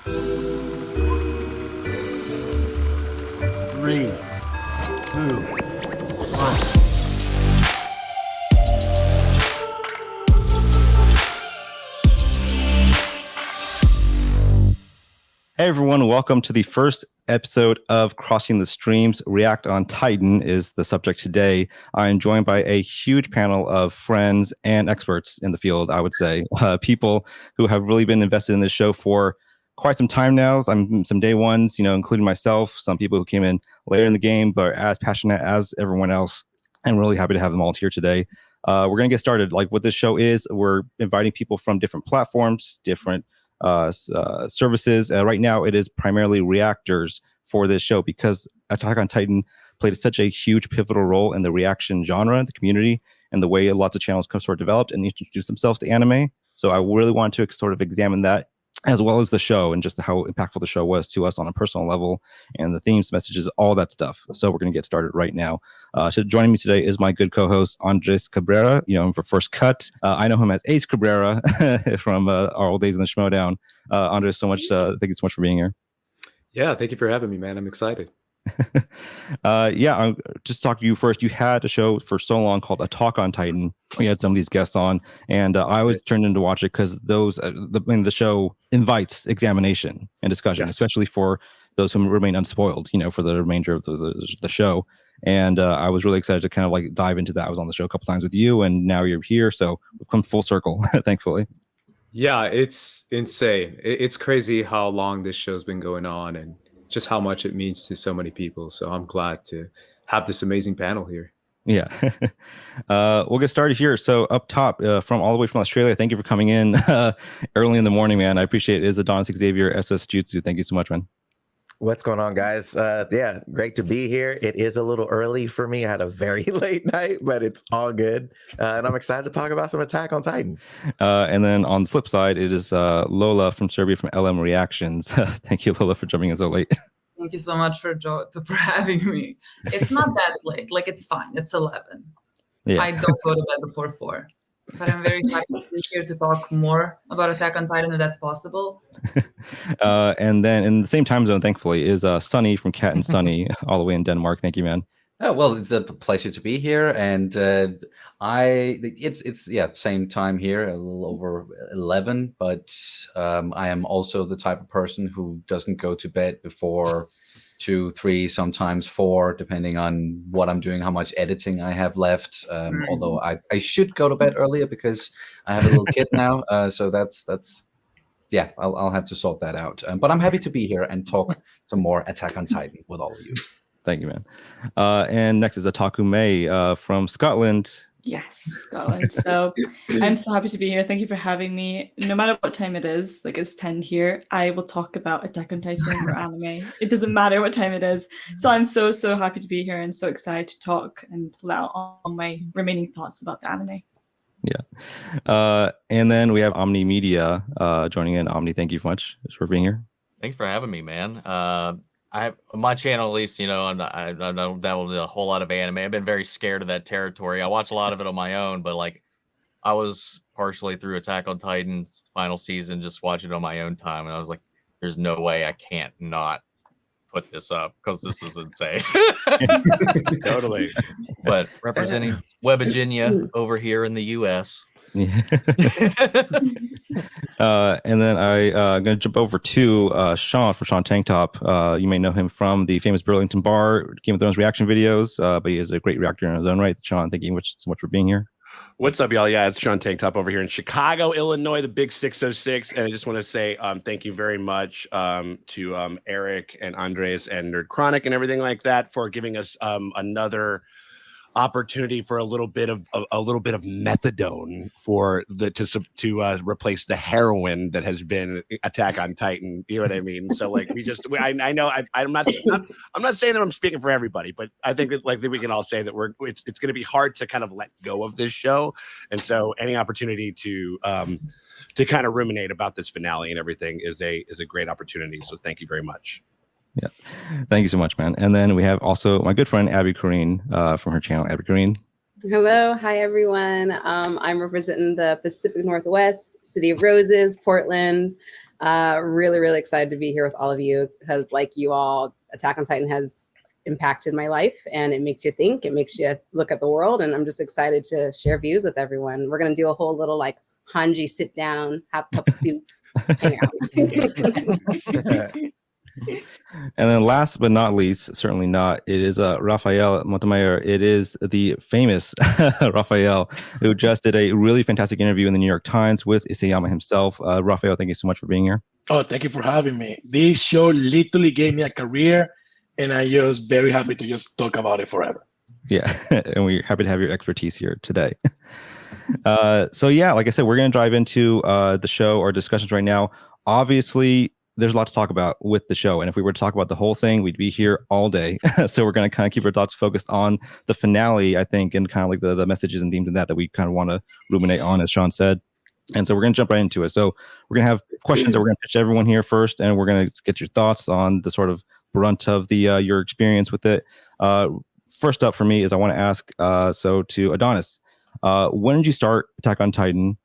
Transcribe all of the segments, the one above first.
3, 2, 1. Hey everyone, welcome to the first episode of Crossing the Streams. React on Titan is the subject today. I am joined by a huge panel of friends and experts in the field, I would say. People who have really been invested in this show for quite some time now. Some day ones, including myself, some people who came in later in the game, but as passionate as everyone else. I'm really happy to have them all here today. We're going to get started. Like what this show is, we're inviting people from different platforms, different services. Right now, it is primarily reactors for this show because Attack on Titan played such a huge pivotal role in the reaction genre, the community, and the way lots of channels sort of developed and introduced themselves to anime. So I really want to sort of examine that, as well as the show and just how impactful the show was to us on a personal level and the themes, messages, all that stuff. So we're going to get started right now. So joining me today is my good co-host, Andres Cabrera, for First Cut. I know him as Ace Cabrera from our old days in the Schmodown. Andres, thank you so much for being here. Yeah, thank you for having me, man. I'm excited. I'll just talk to you first. You had a show for so long called Attack on Titan. We had some of these guests on, and I always turned in to watch it because the show invites examination and discussion, yes, especially for those who remain unspoiled, for the remainder of the show. And I was really excited to kind of like dive into that. I was on the show a couple times with you, and now you're here, so we've come full circle, thankfully. Yeah, it's insane. It's crazy how long this show's been going on, and just how much it means to so many people. So I'm glad to have this amazing panel here. Yeah. We'll get started here. So up top, from all the way from Australia, thank you for coming in early in the morning, man. I appreciate it. It is Adonis Xavier, SS Jutsu. Thank you so much, man. What's going on, guys? Yeah, great to be here. It is a little early for me. I had a very late night, but it's all good. And I'm excited to talk about some Attack on Titan. And then on the flip side, it is Lola from Serbia from LmReactions. Thank you, Lola, for jumping in so late. Thank you so much for having me. It's not that late. Like, it's fine. It's 11. Yeah. I don't go to bed before 4. But I'm very happy to be here to talk more about Attack on Titan if that's possible. And then in the same time zone, thankfully, is Sunny from Cat and Sunny, all the way in Denmark. Thank you, man. Oh, well, it's a pleasure to be here, and it's same time here, a little over 11. But I am also the type of person who doesn't go to bed before 2, 3, sometimes 4, depending on what I'm doing, how much editing I have left. Although I should go to bed earlier because I have a little kid now. So that's I'll have to sort that out. But I'm happy to be here and talk some more Attack on Titan with all of you. Thank you, man. And next is Ataku May from Scotland. Yes, Scotland. So I'm so happy to be here. Thank you for having me. No matter what time it is, like it's 10 here, I will talk about Attack on Titan or anime. It doesn't matter what time it is. So I'm so happy to be here and so excited to talk and allow all my remaining thoughts about the anime. Yeah. And then we have Omni Media joining in. Omni, thank you so much for being here. Thanks for having me, man. I have my channel, at least, I don't dabble in a whole lot of anime. I've been very scared of that territory. I watch a lot of it on my own, but like I was partially through Attack on Titan's final season, just watching it on my own time. And I was like, there's no way I can't not put this up because this is insane. Totally. But representing Webiginia over here in the US. Yeah. And then I'm going to jump over to Sean from Sean Tank Top. You may know him from the famous Burlington Bar Game of Thrones reaction videos, but he is a great reactor in his own right. Sean, thank you so much for being here. What's up, y'all? Yeah, it's Sean Tank Top over here in Chicago, Illinois, the big 606. And I just want to say thank you very much to Eric and Andres and Nerd Chronic and everything like that for giving us another opportunity for a little bit of methadone to replace the heroin that has been Attack on Titan. You know what I mean? So like I know I'm not saying that I'm speaking for everybody, but I think that like that we can all say that it's going to be hard to kind of let go of this show, and so any opportunity to kind of ruminate about this finale and everything is a great opportunity. So thank you very much. Yeah, thank you so much, man. And then we have also my good friend Abby Kareen from her channel, Abby Kareen. Hello, hi everyone. I'm representing the Pacific Northwest, City of Roses, Portland. Really, really excited to be here with all of you because, like you all, Attack on Titan has impacted my life, and it makes you think, it makes you look at the world, and I'm just excited to share views with everyone. We're going to do a whole little like Hanji sit down, have a cup of soup, hang out. And then last but not least, certainly not, it is Rafael Motamayor. It is the famous Rafael, who just did a really fantastic interview in the New York Times with Isayama himself. Rafael, thank you so much for being here. Oh, thank you for having me. This show literally gave me a career, and I'm just very happy to just talk about it forever. Yeah, and we're happy to have your expertise here today. So yeah, like I said, we're going to dive into the show or discussions right now. Obviously, there's a lot to talk about with the show, and if we were to talk about the whole thing, we'd be here all day. So we're going to kind of keep our thoughts focused on the finale, I think, and kind of like the messages and themes in that we kind of want to ruminate on, as Sean said. And so we're going to jump right into it. So we're going to have questions that we're going to pitch to everyone here first, and we're going to get your thoughts on the sort of brunt of the your experience with it. First up for me is I want to ask, so to Adonis, when did you start Attack on Titan?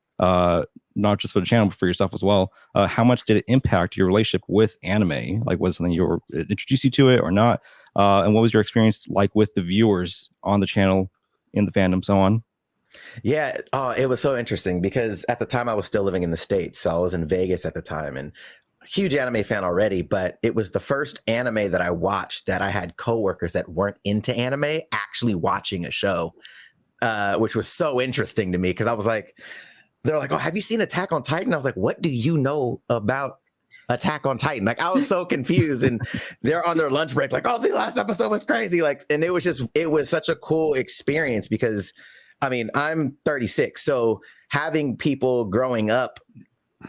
Not just for the channel, but for yourself as well. How much did it impact your relationship with anime? Like, was it something you were introduced you to it or not? And what was your experience like with the viewers on the channel, in the fandom, so on? Yeah, it was so interesting because at the time I was still living in the States. So I was in Vegas at the time and huge anime fan already, but it was the first anime that I watched that I had coworkers that weren't into anime actually watching a show, which was so interesting to me because I was like, they're like, oh, have you seen Attack on Titan? I was like, what do you know about Attack on Titan? Like, I was so confused, and they're on their lunch break, like, oh, the last episode was crazy. Like, and it was such a cool experience because, I mean, I'm 36. So having people growing up,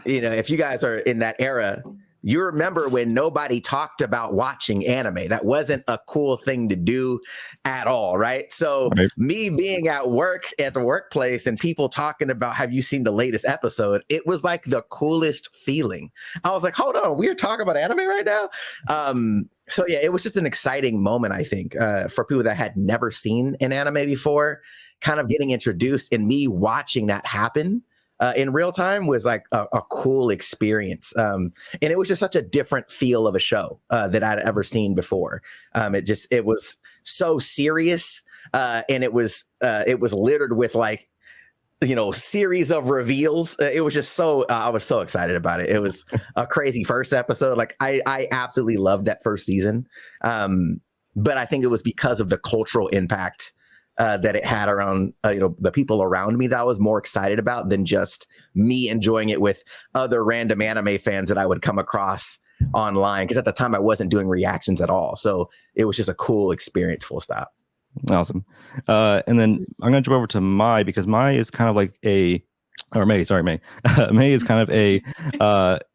you know, if you guys are in that era, you remember when nobody talked about watching anime. That wasn't a cool thing to do at all, right? So me being at work, at the workplace, and people talking about, have you seen the latest episode? It was like the coolest feeling. I was like, hold on, we're talking about anime right now? So yeah, it was just an exciting moment, I think, for people that had never seen an anime before, kind of getting introduced, and me watching that happen in real time was like a cool experience. And it was just such a different feel of a show that I'd ever seen before. It was so serious, and it was littered with like, you know, series of reveals. It was just so, I was so excited about it. It was a crazy first episode. Like I absolutely loved that first season. But I think it was because of the cultural impact that it had around, you know, the people around me that I was more excited about than just me enjoying it with other random anime fans that I would come across online. Because at the time I wasn't doing reactions at all. So it was just a cool experience, full stop. Awesome. And then I'm going to jump over to Mai, because Mai is kind of like May. May is kind of a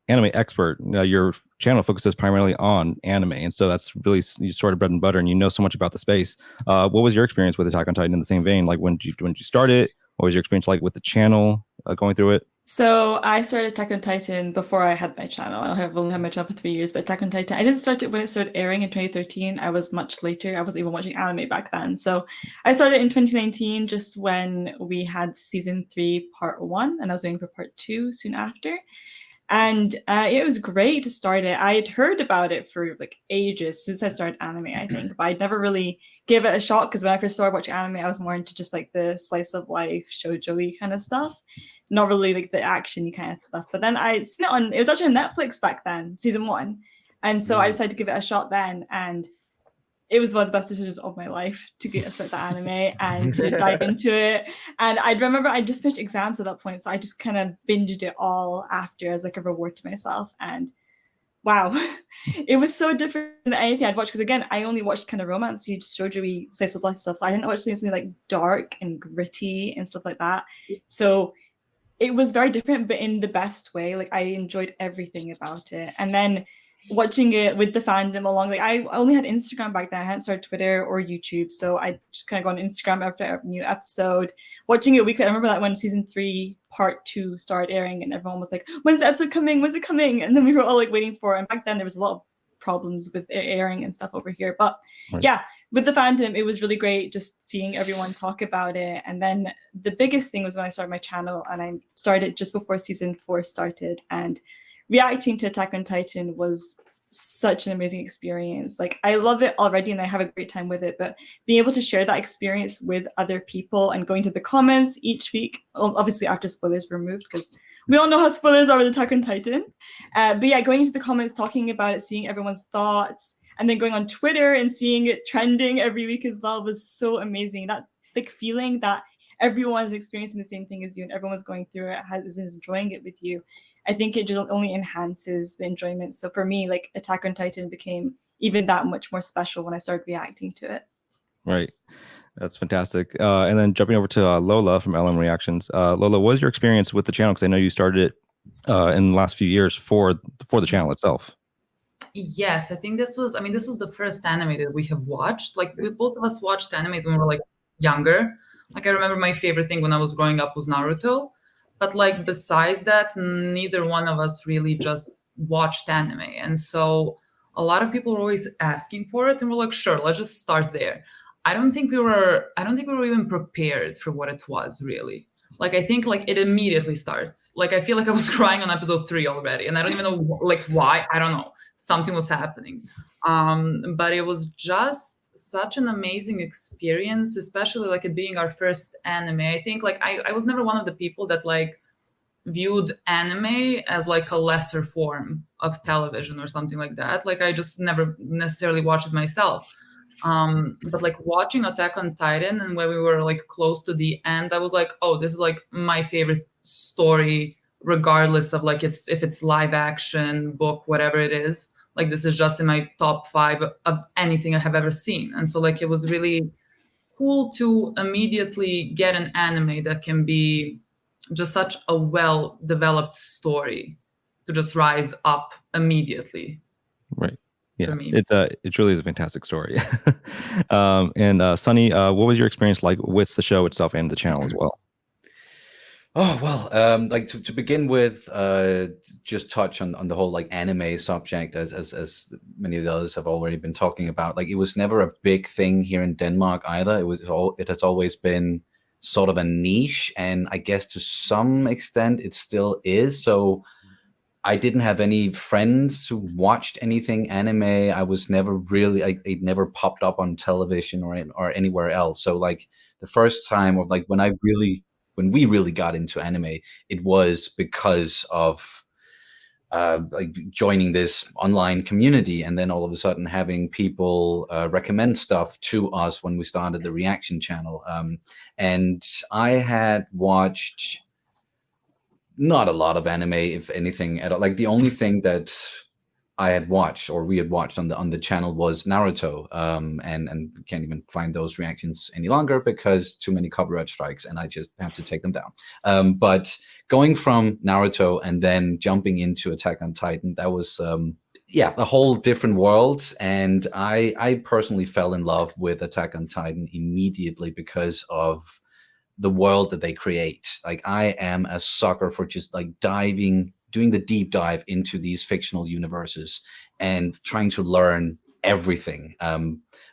anime expert. Your channel focuses primarily on anime, and so that's really you sort of bread and butter, and you know so much about the space. What was your experience with Attack on Titan in the same vein? Like, when did you start it? What was your experience like with the channel going through it? So I started Attack on Titan before I had my channel. I've only had my channel for 3 years, but Attack on Titan, I didn't start it when it started airing in 2013. I was much later. I wasn't even watching anime back then. So I started in 2019, just when we had season 3, part 1, and I was waiting for part 2 soon after. And it was great to start it. I had heard about it for like ages since I started anime, I think, but I'd never really give it a shot because when I first started watching anime, I was more into just like the slice of life, shoujo-y kind of stuff. Not really like the action kind of stuff. But then it was actually on Netflix back then, season 1. And so I decided to give it a shot then. And it was one of the best decisions of my life to start the anime and to dive into it. And I remember I just finished exams at that point. So I just kind of binged it all after as like a reward to myself. And wow, it was so different than anything I'd watched. Because again, I only watched kind of romance, shoujo-y, slice of life stuff. So I didn't watch something like dark and gritty and stuff like that. So it was very different, but in the best way. Like, I enjoyed everything about it. And then watching it with the fandom along, like I only had Instagram back then. I hadn't started Twitter or YouTube. So I just kind of go on Instagram after every new episode, watching it weekly. I remember that when season 3, part 2 started airing and everyone was like, when's the episode coming? When's it coming? And then we were all like waiting for it. And back then there was a lot of problems with airing and stuff over here. But yeah, with the fandom, it was really great just seeing everyone talk about it. And then the biggest thing was when I started my channel, and I started just before season 4 started. And reacting to Attack on Titan was such an amazing experience. Like, I love it already and I have a great time with it, but being able to share that experience with other people and going to the comments each week, obviously after spoilers removed, because we all know how spoilers are with Attack on Titan. But yeah, going into the comments, talking about it, seeing everyone's thoughts, and then going on Twitter and seeing it trending every week as well was so amazing. That like feeling that everyone's experiencing the same thing as you and everyone's going through it, is enjoying it with you. I think it just only enhances the enjoyment. So for me, like, Attack on Titan became even that much more special when I started reacting to it. Right. That's fantastic. And then jumping over to Lola from lmreactions. Lola, what was your experience with the channel? Because I know you started it in the last few years for the channel itself. Yes, I think this was the first anime that we have watched. Like, both of us watched animes when we were like younger. Like, I remember my favorite thing when I was growing up was Naruto. But like, besides that, neither one of us really just watched anime. And so a lot of people were always asking for it, and we're like, sure, let's just start there. I don't think we were even prepared for what it was, really. Like, I think like it immediately starts. Like, I feel like I was crying on episode 3 already, and I don't even know like why. I don't know. Something was happening. But it was just such an amazing experience, especially like it being our first anime. I think like I was never one of the people that like viewed anime as like a lesser form of television or something like that. Like, I just never necessarily watched it myself. But like watching Attack on Titan, and when we were like close to the end, I was like, oh, this is like my favorite story, regardless of like if it's live action, book, whatever it is. Like, this is just in my top 5 of anything I have ever seen. And so like it was really cool to immediately get an anime that can be just such a well-developed story to just rise up immediately. Right. Yeah, it really is a fantastic story. And Sunny, what was your experience like with the show itself and the channel as well? Oh, well, like to begin with, just touch on the whole like anime subject, as many of the others have already been talking about. Like, it was never a big thing here in Denmark either. It has always been sort of a niche, and I guess to some extent it still is. So I didn't have any friends who watched anything anime. I was never really, it never popped up on television or anywhere else. So like the first time, or like when we really got into anime, it was because of like joining this online community, and then all of a sudden having people recommend stuff to us when we started the reaction channel. And I had watched not a lot of anime, if anything at all. Like, the only thing that I had watched, or we had watched on the channel, was Naruto, and can't even find those reactions any longer because too many copyright strikes, and I just have to take them down. But going from Naruto and then jumping into Attack on Titan, that was a whole different world. And I personally fell in love with Attack on Titan immediately because of the world that they create. Like, I am a sucker for just like doing the deep dive into these fictional universes and trying to learn everything.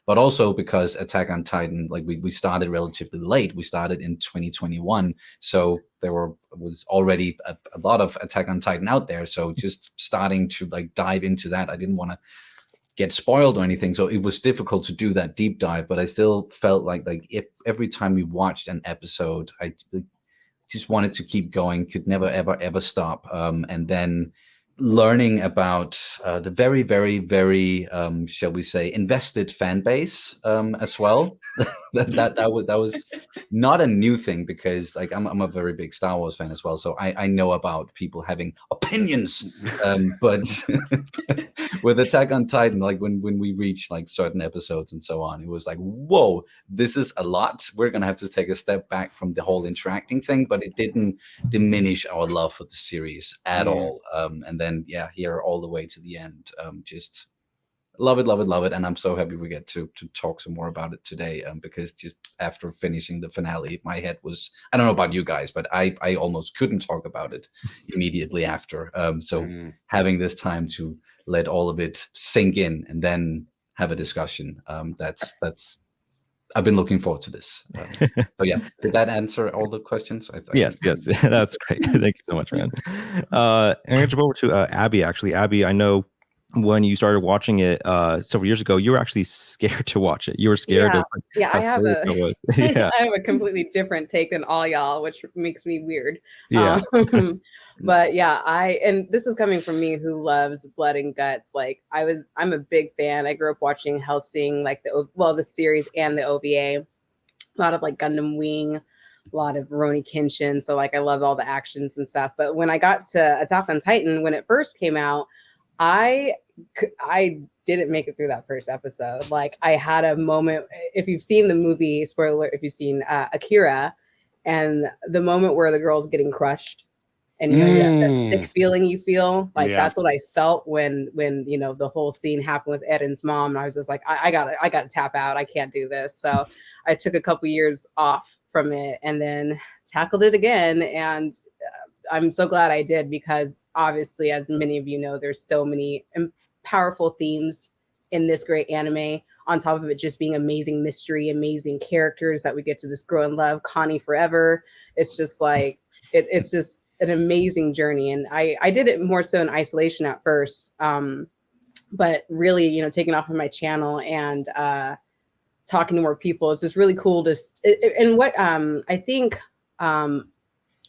But also because Attack on Titan, like we started relatively late. We started in 2021. So there was already a lot of Attack on Titan out there. So just starting to like dive into that, I didn't want to get spoiled or anything. So it was difficult to do that deep dive, but I still felt like if every time we watched an episode, I just wanted to keep going, could never, ever stop. And then learning about the very, very, very, shall we say, invested fan base as well. that was not a new thing, because like I'm a very big Star Wars fan as well, so I know about people having opinions. But with Attack on Titan, like when we reached like certain episodes and so on, it was like, whoa, this is a lot. We're gonna have to take a step back from the whole interacting thing, but it didn't diminish our love for the series at all. And then here all the way to the end, just love it, and I'm so happy we get to talk some more about it today, because just after finishing the finale, my head was, I don't know about you guys, but I almost couldn't talk about it immediately after. So having this time to let all of it sink in and then have a discussion, that's I've been looking forward to this. So yeah, did that answer all the questions? Yes, that's great. Thank you so much, man. I'm gonna jump over to Abby. Actually, Abby, I know when you started watching it several years ago, you were actually scared to watch it. You were scared of I have yeah. I have a completely different take than all y'all, which makes me weird. Yeah. But yeah, and this is coming from me who loves blood and guts. Like I'm a big fan. I grew up watching Hellsing, like the series and the OVA. A lot of like Gundam Wing, a lot of Rurouni Kenshin. So like I love all the actions and stuff. But when I got to Attack on Titan, when it first came out, I didn't make it through that first episode. Like I had a moment, if you've seen the movie, spoiler alert, if you've seen Akira, and the moment where the girl's getting crushed and you know that sick feeling you feel, like that's what I felt when you know the whole scene happened with Eren's mom, and I was just like, I gotta tap out. I can't do this. So I took a couple years off from it and then tackled it again, and I'm so glad I did, because obviously, as many of you know, there's so many powerful themes in this great anime, on top of it just being amazing mystery, amazing characters that we get to just grow and love. Connie forever. It's just like, it's just an amazing journey. And I did it more so in isolation at first, but really, you know, taking off of my channel and talking to more people, it's just really cool. And what I think,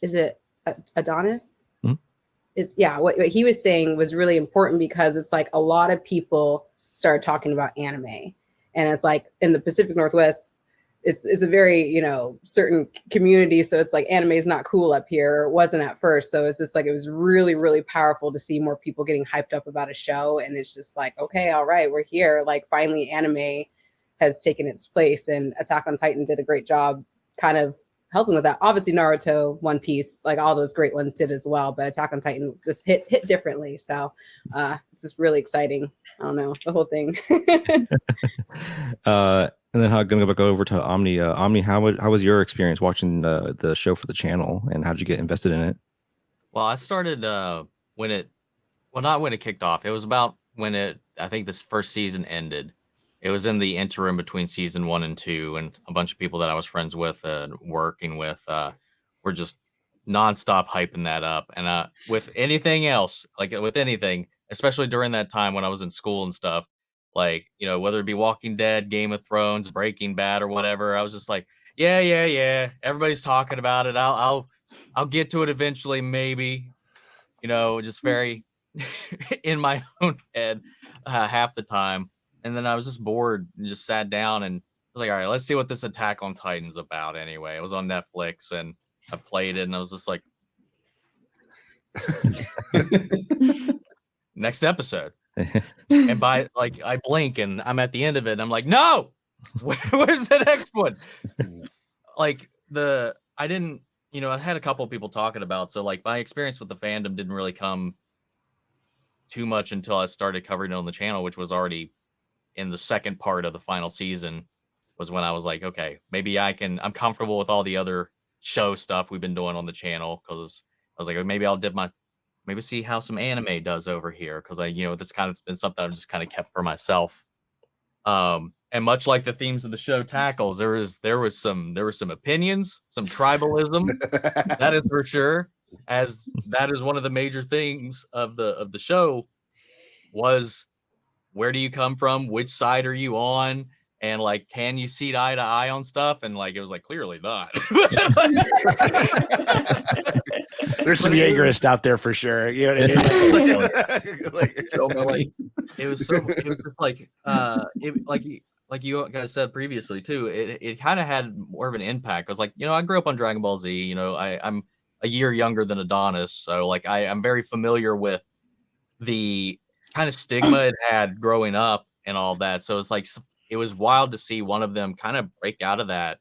is it Adonis? What he was saying was really important, because it's like a lot of people started talking about anime, and it's like in the Pacific Northwest, it's a very, you know, certain community, so it's like anime is not cool up here. It wasn't at first, so it's just like it was really, really powerful to see more people getting hyped up about a show, and it's just like, okay, all right, we're here. Like finally, anime has taken its place, and Attack on Titan did a great job, kind of helping with that. Obviously Naruto, One Piece, like all those great ones did as well, but Attack on Titan just hit differently. So it's just really exciting. I don't know, the whole thing. And then I'm gonna go back over to Omni. Omni, how was your experience watching the show for the channel, and how did you get invested in it? Well, I started not when it kicked off. It was about when I think this first season ended. It was in the interim between season 1 and 2, and a bunch of people that I was friends with and working with were just nonstop hyping that up. And with anything else, like with anything, especially during that time when I was in school and stuff, like, you know, whether it be Walking Dead, Game of Thrones, Breaking Bad, or whatever, I was just like, yeah, everybody's talking about it. I'll get to it eventually, maybe. You know, just very in my own head half the time. And then I was just bored and just sat down and was like, all right, let's see what this Attack on Titan's about anyway. It was on Netflix and I played it and I was just like, next episode. And by like, I blink and I'm at the end of it and I'm like, no, where's the next one? Like I didn't, you know, I had a couple of people talking about, so like my experience with the fandom didn't really come too much until I started covering it on the channel, which was already in the second part of the final season, was when I was like, okay, maybe I'm comfortable with all the other show stuff we've been doing on the channel, because I was like, maybe I'll maybe see how some anime does over here, because this kind of been something I've just kind of kept for myself. And much like the themes of the show tackles, there was some opinions, some tribalism, that is for sure, as that is one of the major themes of the show, was where do you come from? Which side are you on? And like, can you see eye to eye on stuff? And like, it was like, clearly not. There's some Jaegerists out there for sure. You know what I mean? It was just like, like you guys said previously too, it kind of had more of an impact. I was like, I grew up on Dragon Ball Z, I'm a year younger than Adonis. So like, I'm very familiar with the kind of stigma it had growing up and all that. So it's like, it was wild to see one of them kind of break out of that.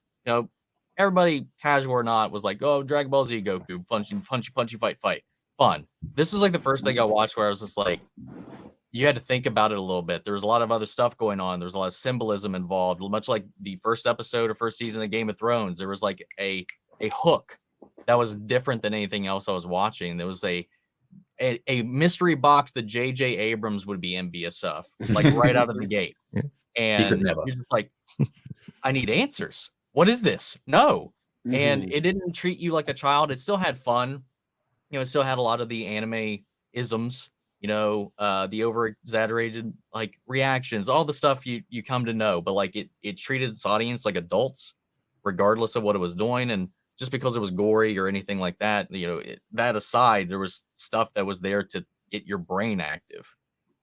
Everybody, casual or not, was like, oh, Dragon Ball Z Goku, punchy, fight. Fun. This was like the first thing I watched where I was just like, you had to think about it a little bit. There was a lot of other stuff going on. There was a lot of symbolism involved, much like the first episode or first season of Game of Thrones. There was like a hook that was different than anything else I was watching. There was a mystery box that J.J. Abrams would be envious of, like right out of the gate. and never. you're just like, I need answers. What is this? No. And Mhm. it didn't treat you like a child. It still had fun. You know, it still had a lot of the anime isms, you know, the over exaggerated like reactions, all the stuff you come to know, but like it treated its audience like adults, regardless of what it was doing. And just because it was gory or anything like that, you know, that aside, there was stuff that was there to get your brain active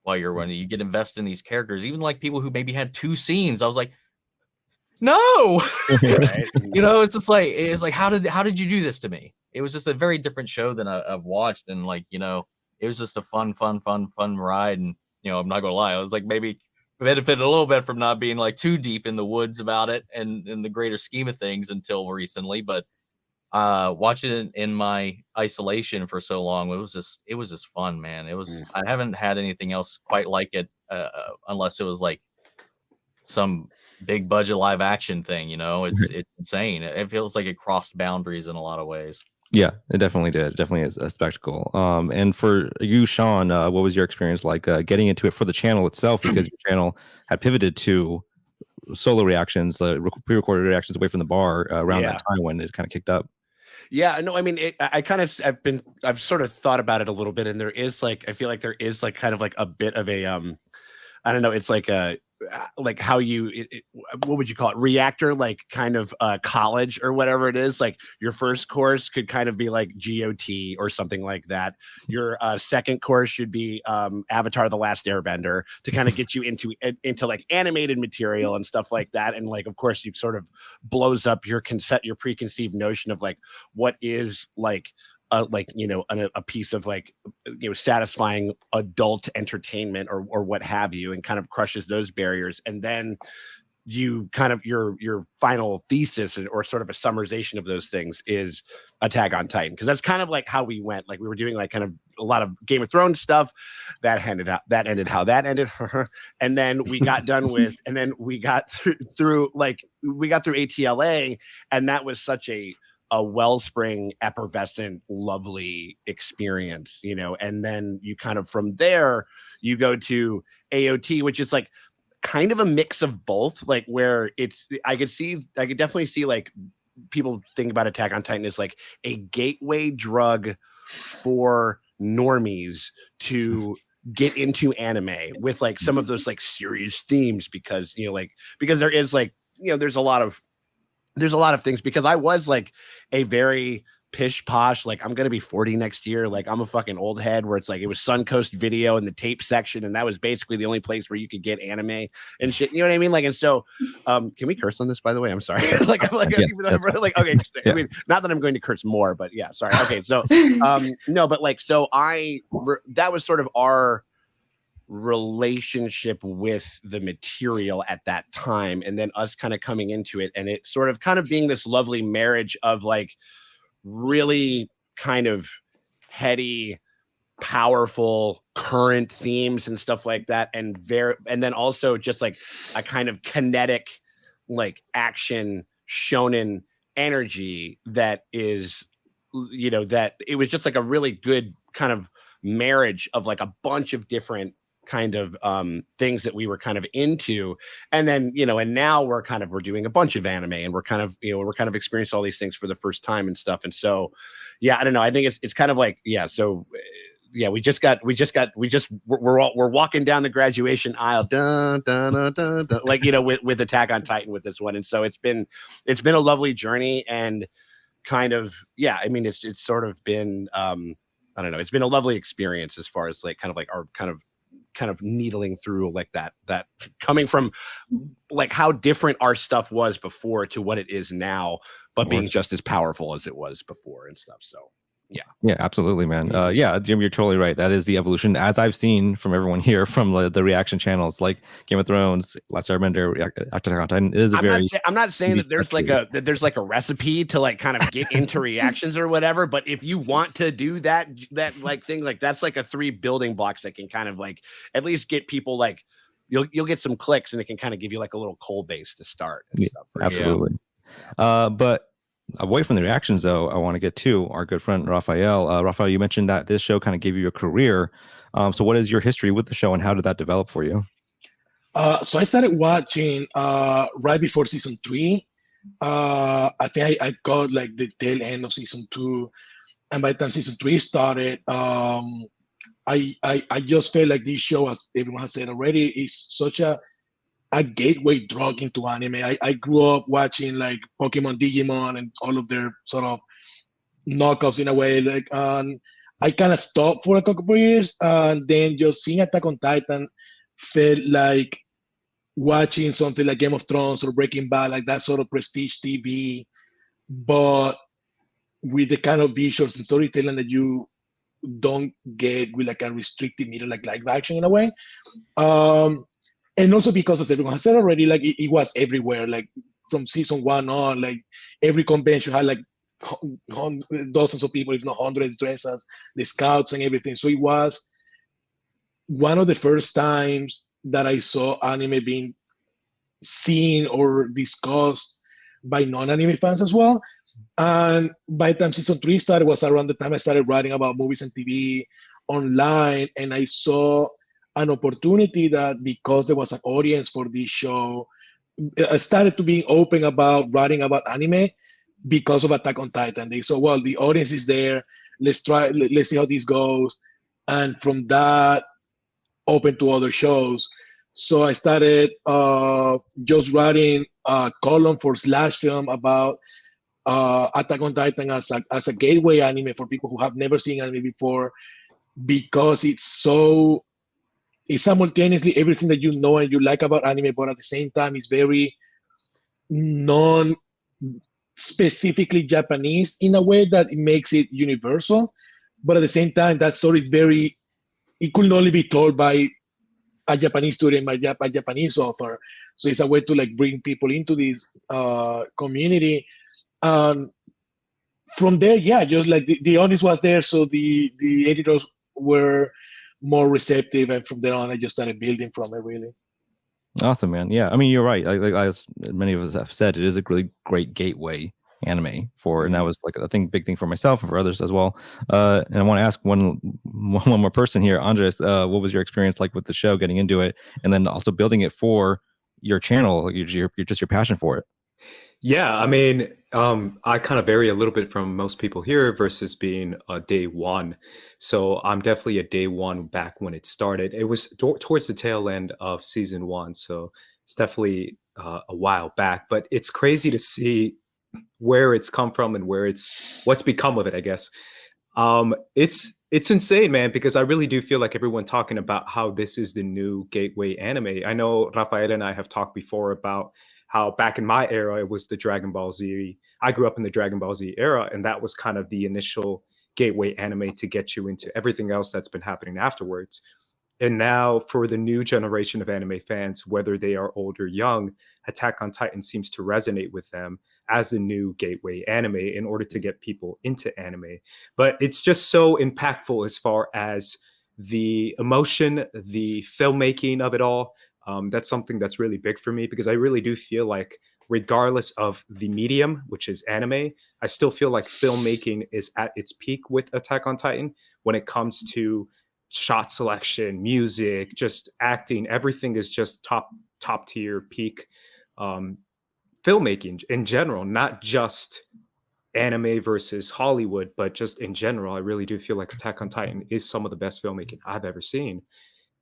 while you're running. You get invested in these characters, even like people who maybe had 2 scenes. I was like, no, Right. you know, it's like how did you do this to me? It was just a very different show than I've watched, and like, you know, it was just a fun ride. And you know, I'm not gonna lie, I was like maybe benefited a little bit from not being like too deep in the woods about it and in the greater scheme of things until recently. But watching it in my isolation for so long, it was just fun, man. It was I haven't had anything else quite like it, unless it was like some big budget live action thing, you know. It's insane. It feels like it crossed boundaries in a lot of ways. Yeah, it definitely did. It definitely is a spectacle. And for you, Sean, what was your experience like getting into it for the channel itself? Because your channel had pivoted to solo reactions, pre-recorded reactions away from the bar around that time when it kind of kicked up. Yeah, no, I mean, I've sort of thought about it a little bit, and there is like, I feel like there is like kind of like a bit of a, I don't know, it's like a, like how what would you call it? Reactor, like kind of college or whatever it is. Like your first course could kind of be like GOT or something like that. Your second course should be Avatar: The Last Airbender to kind of get you into like animated material and stuff like that. And like, of course, you sort of blows up your preconceived notion of like what is like you know, a piece of like, you know, satisfying adult entertainment or what have you, and kind of crushes those barriers. And then you kind of your final thesis or sort of a summarization of those things is Attack on Titan, because that's kind of like how we went. Like we were doing like kind of a lot of Game of Thrones stuff that ended how that ended and then we got done with, and then we got through ATLA, and that was such a wellspring, effervescent, lovely experience, you know. And then you kind of from there you go to AOT, which is like kind of a mix of both, like where I could definitely see like people think about Attack on Titan as like a gateway drug for normies to get into anime with like some of those like serious themes, because you know, like because there is like, you know, there's a lot of things, because I was like a very pish posh, like I'm gonna be 40 next year, like I'm a fucking old head, where it's like it was Suncoast Video in the tape section, and that was basically the only place where you could get anime and shit, you know what I mean? Like, and so can we curse on this, by the way? I'm sorry. like I'm like, yes, like okay, I mean, not that I'm going to curse more, but yeah, sorry. Okay, so no, but like, so that was sort of our relationship with the material at that time, and then us kind of coming into it, and it sort of kind of being this lovely marriage of like really kind of heady, powerful, current themes and stuff like that, and then also just like a kind of kinetic, like action shonen energy that is, you know, that it was just like a really good kind of marriage of like a bunch of different kind of things that we were kind of into. And then, you know, and now we're doing a bunch of anime, and we're kind of experiencing all these things for the first time and stuff. And so, yeah, I don't know. I think it's kind of like, yeah. So yeah, we're walking down the graduation aisle, dun, dun, dun, dun, dun, like, you know, with Attack on Titan with this one. And so it's been a lovely journey, and kind of, yeah, I mean, it's sort of been, I don't know, it's been a lovely experience as far as like kind of like our kind of needling through like that coming from like how different our stuff was before to what it is now, but being just as powerful as it was before and stuff. So yeah, absolutely, man. Yeah, Jim, you're totally right. That is the evolution, as I've seen from everyone here, from the reaction channels like Game of Thrones, Last Airbender, Attack on Titan. It is I'm not saying that there's like a recipe to like kind of get into reactions or whatever, but if you want to do that like thing, like that's like a 3 building blocks that can kind of like at least get people like you'll get some clicks, and it can kind of give you like a little cold base to start and stuff. Absolutely. But away from the reactions, though, I want to get to our good friend Rafael. Rafael, you mentioned that this show kind of gave you a career. So what is your history with the show, and how did that develop for you? So I started watching right before season 3. I think I got like the tail end of season 2, and by the time season 3 started, I just felt like this show, as everyone has said already, is such a gateway drug into anime. I grew up watching like Pokemon, Digimon, and all of their sort of knockoffs in a way. Like, I kind of stopped for a couple of years, and then just seeing Attack on Titan felt like watching something like Game of Thrones or Breaking Bad, like that sort of prestige TV, but with the kind of visuals and storytelling that you don't get with like a restricted media like live action in a way. And also because, as everyone has said already, like it was everywhere. Like from season 1 on, like every convention had like dozens of people, if not hundreds, dressed as the scouts and everything. So it was one of the first times that I saw anime being seen or discussed by non-anime fans as well. And by the time season 3 started, was around the time I started writing about movies and TV online, and I saw an opportunity that because there was an audience for this show, I started to be open about writing about anime because of Attack on Titan. They saw, well, the audience is there. Let's see how this goes. And from that, open to other shows. So I started just writing a column for Slash Film about Attack on Titan as a gateway anime for people who have never seen anime before, because it's simultaneously everything that you know and you like about anime, but at the same time it's very non-specifically Japanese in a way that it makes it universal. But at the same time, that story is it could only be told by a Japanese student, by a Japanese author. So it's a way to like bring people into this community. From there, yeah, just like the audience was there, so the editors were more receptive, and from there on, I just started building from it. Really awesome, man. Yeah, I mean, you're right. Like as many of us have said, it is a really great gateway anime for, and that was like I think big thing for myself and for others as well. And I want to ask one more person here, Andres. What was your experience like with the show, getting into it, and then also building it for your channel? Your passion for it. Yeah, I mean, I kind of vary a little bit from most people here versus being a day one. So I'm definitely a day one back when it started. It was towards the tail end of season 1. So it's definitely a while back, but it's crazy to see where it's come from and what's become of it, I guess. It's insane, man, because I really do feel like everyone talking about how this is the new gateway anime. I know Rafael and I have talked before about how back in my era, it was the Dragon Ball Z. I grew up in the Dragon Ball Z era, and that was kind of the initial gateway anime to get you into everything else that's been happening afterwards. And now for the new generation of anime fans, whether they are old or young, Attack on Titan seems to resonate with them as the new gateway anime in order to get people into anime. But it's just so impactful as far as the emotion, the filmmaking of it all. That's something that's really big for me, because I really do feel like regardless of the medium, which is anime, I still feel like filmmaking is at its peak with Attack on Titan when it comes to shot selection, music, just acting. Everything is just top tier, peak filmmaking in general, not just anime versus Hollywood, but just in general. I really do feel like Attack on Titan is some of the best filmmaking I've ever seen.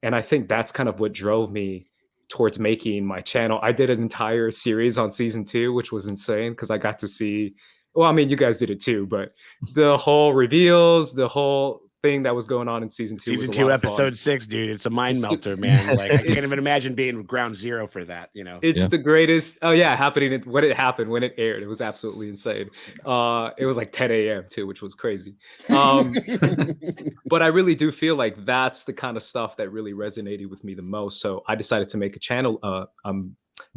And I think that's kind of what drove me towards making my channel. I did an entire series on season 2, which was insane because I got to see, well, I mean, you guys did it too, but the whole reveals, the whole thing that was going on in season 2 season 2 episode 6, dude. It's a mind melter, man. Like I can't even imagine being ground zero for that, you know. It's the greatest. Oh yeah, happening when it happened, when it aired, it was absolutely insane. It was like 10 a.m. too, which was crazy. But I really do feel like that's the kind of stuff that really resonated with me the most. So I decided to make a channel,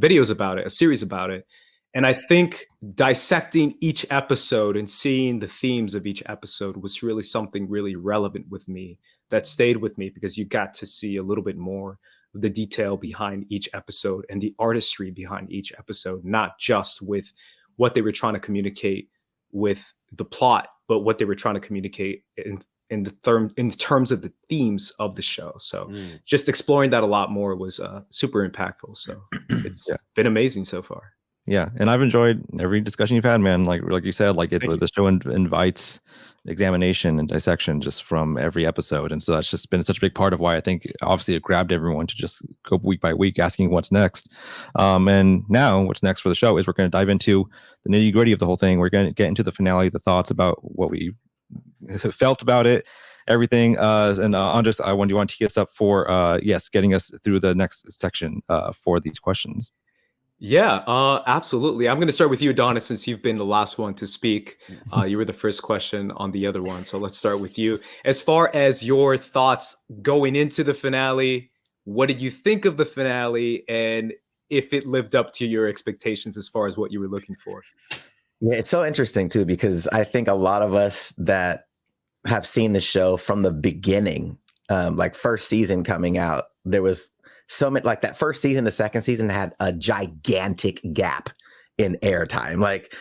videos about it, a series about it. And I think dissecting each episode and seeing the themes of each episode was really something really relevant with me, that stayed with me, because you got to see a little bit more of the detail behind each episode and the artistry behind each episode, not just with what they were trying to communicate with the plot, but what they were trying to communicate in terms of the themes of the show. So just exploring that a lot more was super impactful. So it's been amazing so far. Yeah, and I've enjoyed every discussion you've had, man. Like you said, like the show invites examination and dissection just from every episode, and so that's just been such a big part of why I think obviously it grabbed everyone to just go week by week asking what's next. And now what's next for the show is we're going to dive into the nitty gritty of the whole thing. We're going to get into the finale, the thoughts about what we felt about it, everything. And Andres, do you want to tee us up for getting us through the next section for these questions? Yeah, absolutely. I'm going to start with you, Adonis, since you've been the last one to speak. You were the first question on the other one. So let's start with you. As far as your thoughts going into the finale, what did you think of the finale? And if it lived up to your expectations as far as what you were looking for? Yeah, it's so interesting, too, because I think a lot of us that have seen the show from the beginning, like first season coming out, there was so many, like that first season, the second season had a gigantic gap in airtime. Like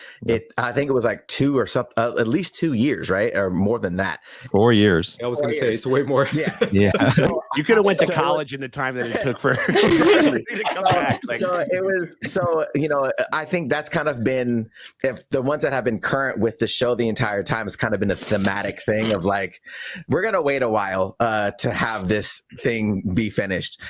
I think it was like 2 or something, at least 2 years, right? Or more than that. 4 years. I was going to say it's way more. Yeah. Yeah. So, you could have went to college in the time that it took for to come back. Like, I think that's kind of been, if the ones that have been current with the show the entire time, it's kind of been a thematic thing of like, we're going to wait a while to have this thing be finished.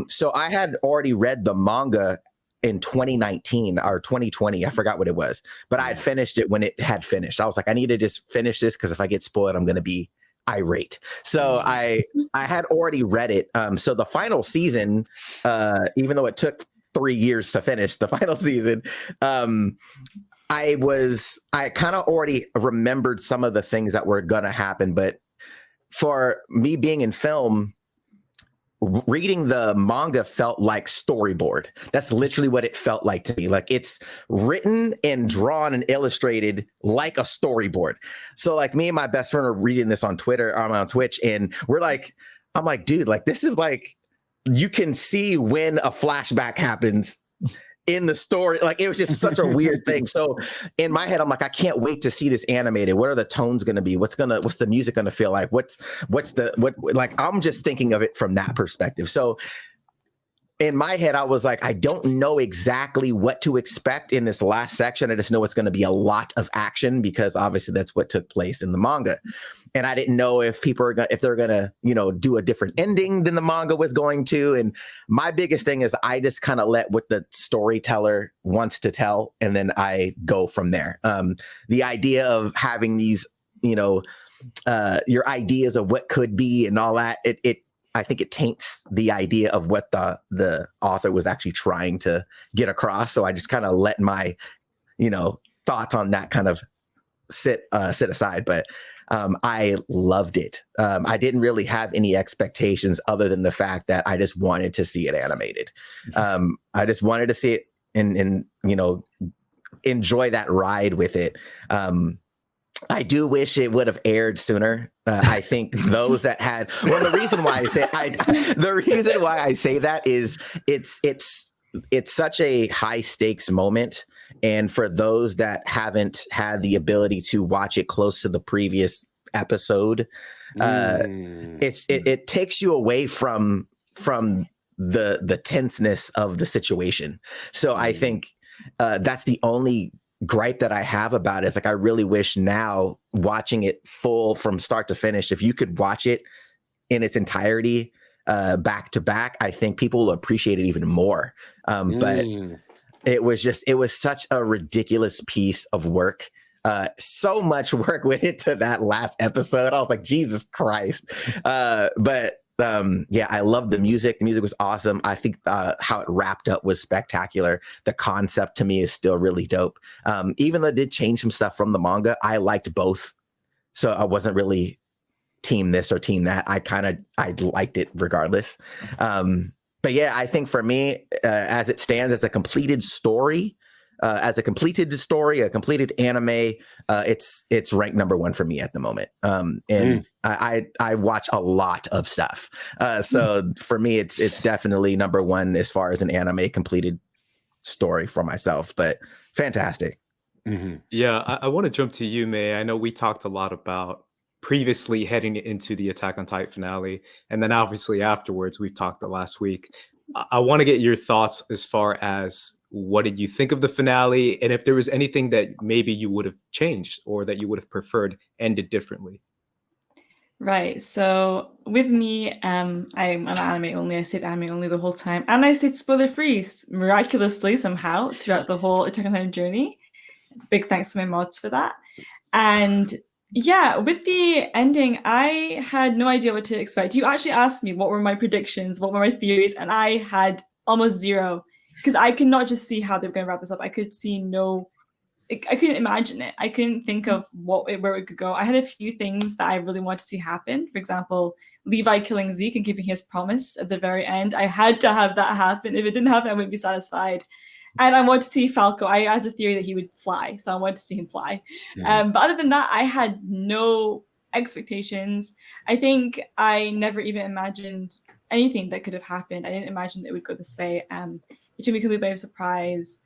So I had already read the manga in 2019 or 2020, I forgot what it was, but I had finished it when it had finished. I was like, I need to just finish this because if I get spoiled, I'm going to be irate. So I had already read it. So the final season, even though it took 3 years to finish the final season, I kind of already remembered some of the things that were going to happen. But for me being in film, reading the manga felt like storyboard. That's literally what it felt like to me. Like it's written and drawn and illustrated like a storyboard. So like me and my best friend are reading this on Twitter, on Twitch, and I'm like, dude, like this is like, you can see when a flashback happens in the story. Like it was just such a weird thing. So in my head, I'm like, I can't wait to see this animated. What are the tones going to be? What's the music going to feel like? Like, I'm just thinking of it from that perspective. So in my head, I was like, I don't know exactly what to expect in this last section. I just know it's going to be a lot of action because obviously that's what took place in the manga. And I didn't know if if they're going to, do a different ending than the manga was going to. And my biggest thing is I just kind of let what the storyteller wants to tell, and then I go from there. The idea of having these, your ideas of what could be and all that, I think it taints the idea of what the author was actually trying to get across. So I just kind of let my, thoughts on that kind of sit aside. But I loved it. I didn't really have any expectations other than the fact that I just wanted to see it animated. I just wanted to see it and enjoy that ride with it. I do wish it would have aired sooner. I think those that had, the reason why I say that is it's such a high stakes moment. And for those that haven't had the ability to watch it close to the previous episode, it takes you away from the tenseness of the situation. So I think that's the only gripe that I have about it. Is like, I really wish now, watching it full from start to finish, if you could watch it in its entirety back to back, I think people will appreciate it even more. But it was such a ridiculous piece of work. So much work went into that last episode. I was like, Jesus Christ. I love the music. The music was awesome. I think how it wrapped up was spectacular. The concept to me is still really dope. Even though it did change some stuff from the manga, I liked both. So I wasn't really team this or team that. I liked it regardless. But yeah, I think for me, as it stands as a completed story, a completed anime, it's ranked number 1 for me at the moment. I watch a lot of stuff. So for me, it's definitely number 1 as far as an anime completed story for myself, but fantastic. Yeah, I want to jump to you, May. I know we talked a lot about previously heading into the Attack on Titan finale, and then obviously afterwards, we've talked the last week. I want to get your thoughts as far as what did you think of the finale, and if there was anything that maybe you would have changed or that you would have preferred ended differently. Right. So with me, I'm an anime only. I stayed anime only the whole time, and I stayed spoiler free miraculously somehow throughout the whole Attack on Titan journey. Big thanks to my mods for that. And yeah, with the ending, I had no idea what to expect. You actually asked me what were my predictions, what were my theories, and I had almost zero because I could not just see how they were going to wrap this up. I could see I couldn't imagine it. I couldn't think of where it could go. I had a few things that I really wanted to see happen. For example, Levi killing Zeke and keeping his promise at the very end. I had to have that happen. If it didn't happen, I wouldn't be satisfied. And I wanted to see Falco. I had a theory that he would fly, so I wanted to see him fly. But other than that, I had no expectations. I think I never even imagined anything that could have happened. I didn't imagine that it would go this way. It took me completely by surprise.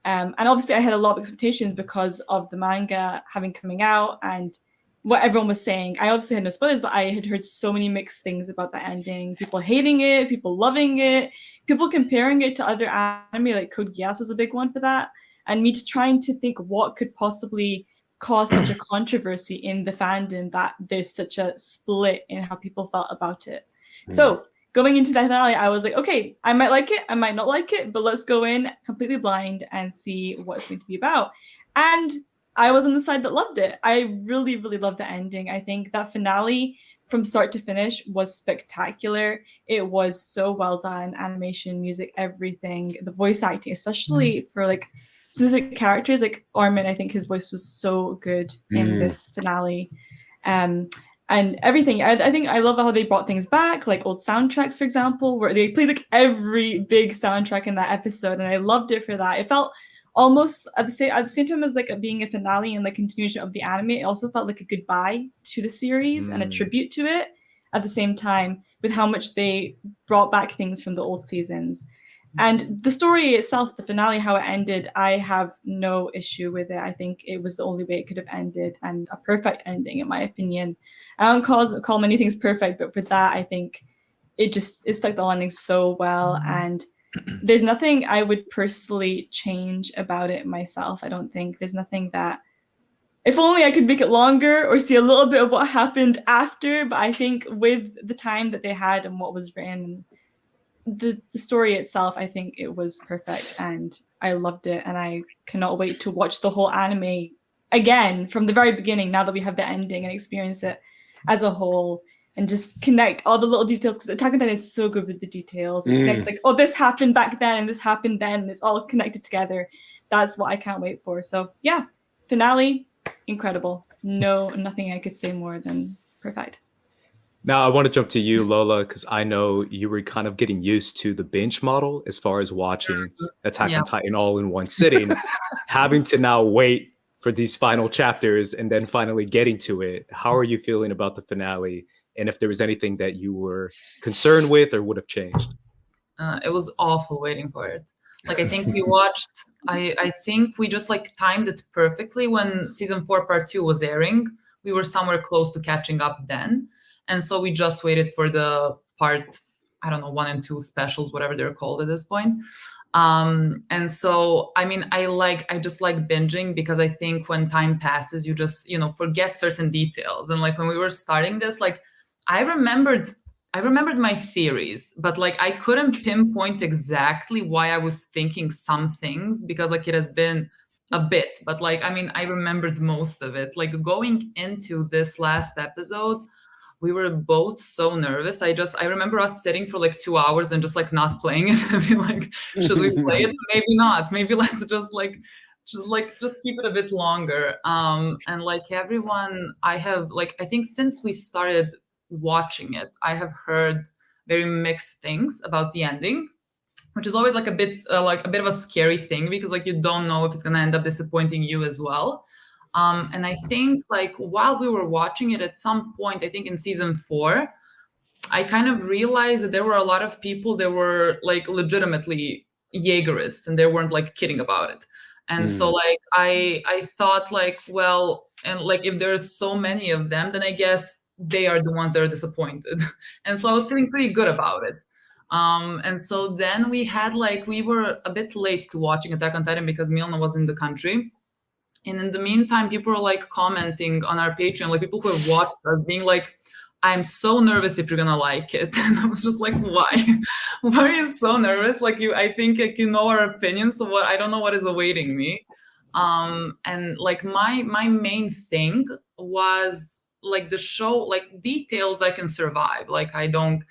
And obviously I had a lot of expectations because of the manga having coming out and what everyone was saying. I obviously had no spoilers, but I had heard so many mixed things about the ending. People hating it, people loving it, people comparing it to other anime, like Code Geass was a big one for that. And me just trying to think what could possibly cause such a controversy in the fandom that there's such a split in how people felt about it. So going into the finale, I was like, okay, I might like it, I might not like it, but let's go in completely blind and see what it's going to be about. And I was on the side that loved it. I really, really loved the ending. I think that finale from start to finish was spectacular. It was so well done. Animation, music, everything. The voice acting, especially for like specific characters, like Armin, I think his voice was so good in this finale. And everything. I think I love how they brought things back, like old soundtracks, for example, where they played like every big soundtrack in that episode, and I loved it for that. It felt almost at the same time as like being a finale and like continuation of the anime. It also felt like a goodbye to the series and a tribute to it at the same time, with how much they brought back things from the old seasons. And the story itself, the finale, how it ended, I have no issue with it. I think it was the only way it could have ended, and a perfect ending, in my opinion. I don't call many things perfect, but for that, I think it stuck the landing so well. And there's nothing I would personally change about it myself. I don't think there's nothing that, if only I could make it longer or see a little bit of what happened after. But I think with the time that they had and what was written, the story itself, I think it was perfect and I loved it. And I cannot wait to watch the whole anime again from the very beginning, now that we have the ending, and experience it as a whole and just connect all the little details, because Attack on Titan is so good with the details. And connect, like, oh, this happened back then and this happened then, and it's all connected together. That's what I can't wait for. So yeah, finale, incredible. Nothing I could say more than perfect. Now I want to jump to you, Lola, because I know you were kind of getting used to the binge model as far as watching Attack on Titan all in one sitting, having to now wait for these final chapters and then finally getting to it. How are you feeling about the finale? And if there was anything that you were concerned with or would have changed? It was awful waiting for it. Like, I think we watched, I think we just like timed it perfectly when season 4 part 2 was airing. We were somewhere close to catching up then. And so we just waited for the part, I don't know, 1 and 2 specials, whatever they're called at this point. And so, I mean, I just like binging, because I think when time passes, you just, forget certain details. And like when we were starting this, like I remembered my theories, but like I couldn't pinpoint exactly why I was thinking some things, because like it has been a bit, but like, I mean, I remembered most of it. Like going into this last episode, we were both so nervous. I remember us sitting for like 2 hours and just like not playing it and be like, should we play it? Maybe not. Maybe let's just keep it a bit longer. And like everyone, I think since we started watching it, I have heard very mixed things about the ending, which is always like a bit of a scary thing, because like you don't know if it's gonna end up disappointing you as well. And I think like while we were watching it, at some point, I think in season 4, I kind of realized that there were a lot of people that were like legitimately Jaegerists, and they weren't like kidding about it. And so like I thought like, well, and like if there's so many of them, then I guess they are the ones that are disappointed. And so I was feeling pretty good about it. And so then we were a bit late to watching Attack on Titan because Milna was in the country. And in the meantime, people were like commenting on our Patreon, like people who have watched us being like, I'm so nervous if you're gonna like it. And I was just like, why? Why are you so nervous? Like I think like you know our opinion, so what? I don't know what is awaiting me. And like my main thing was like the show, like details I can survive. Like I don't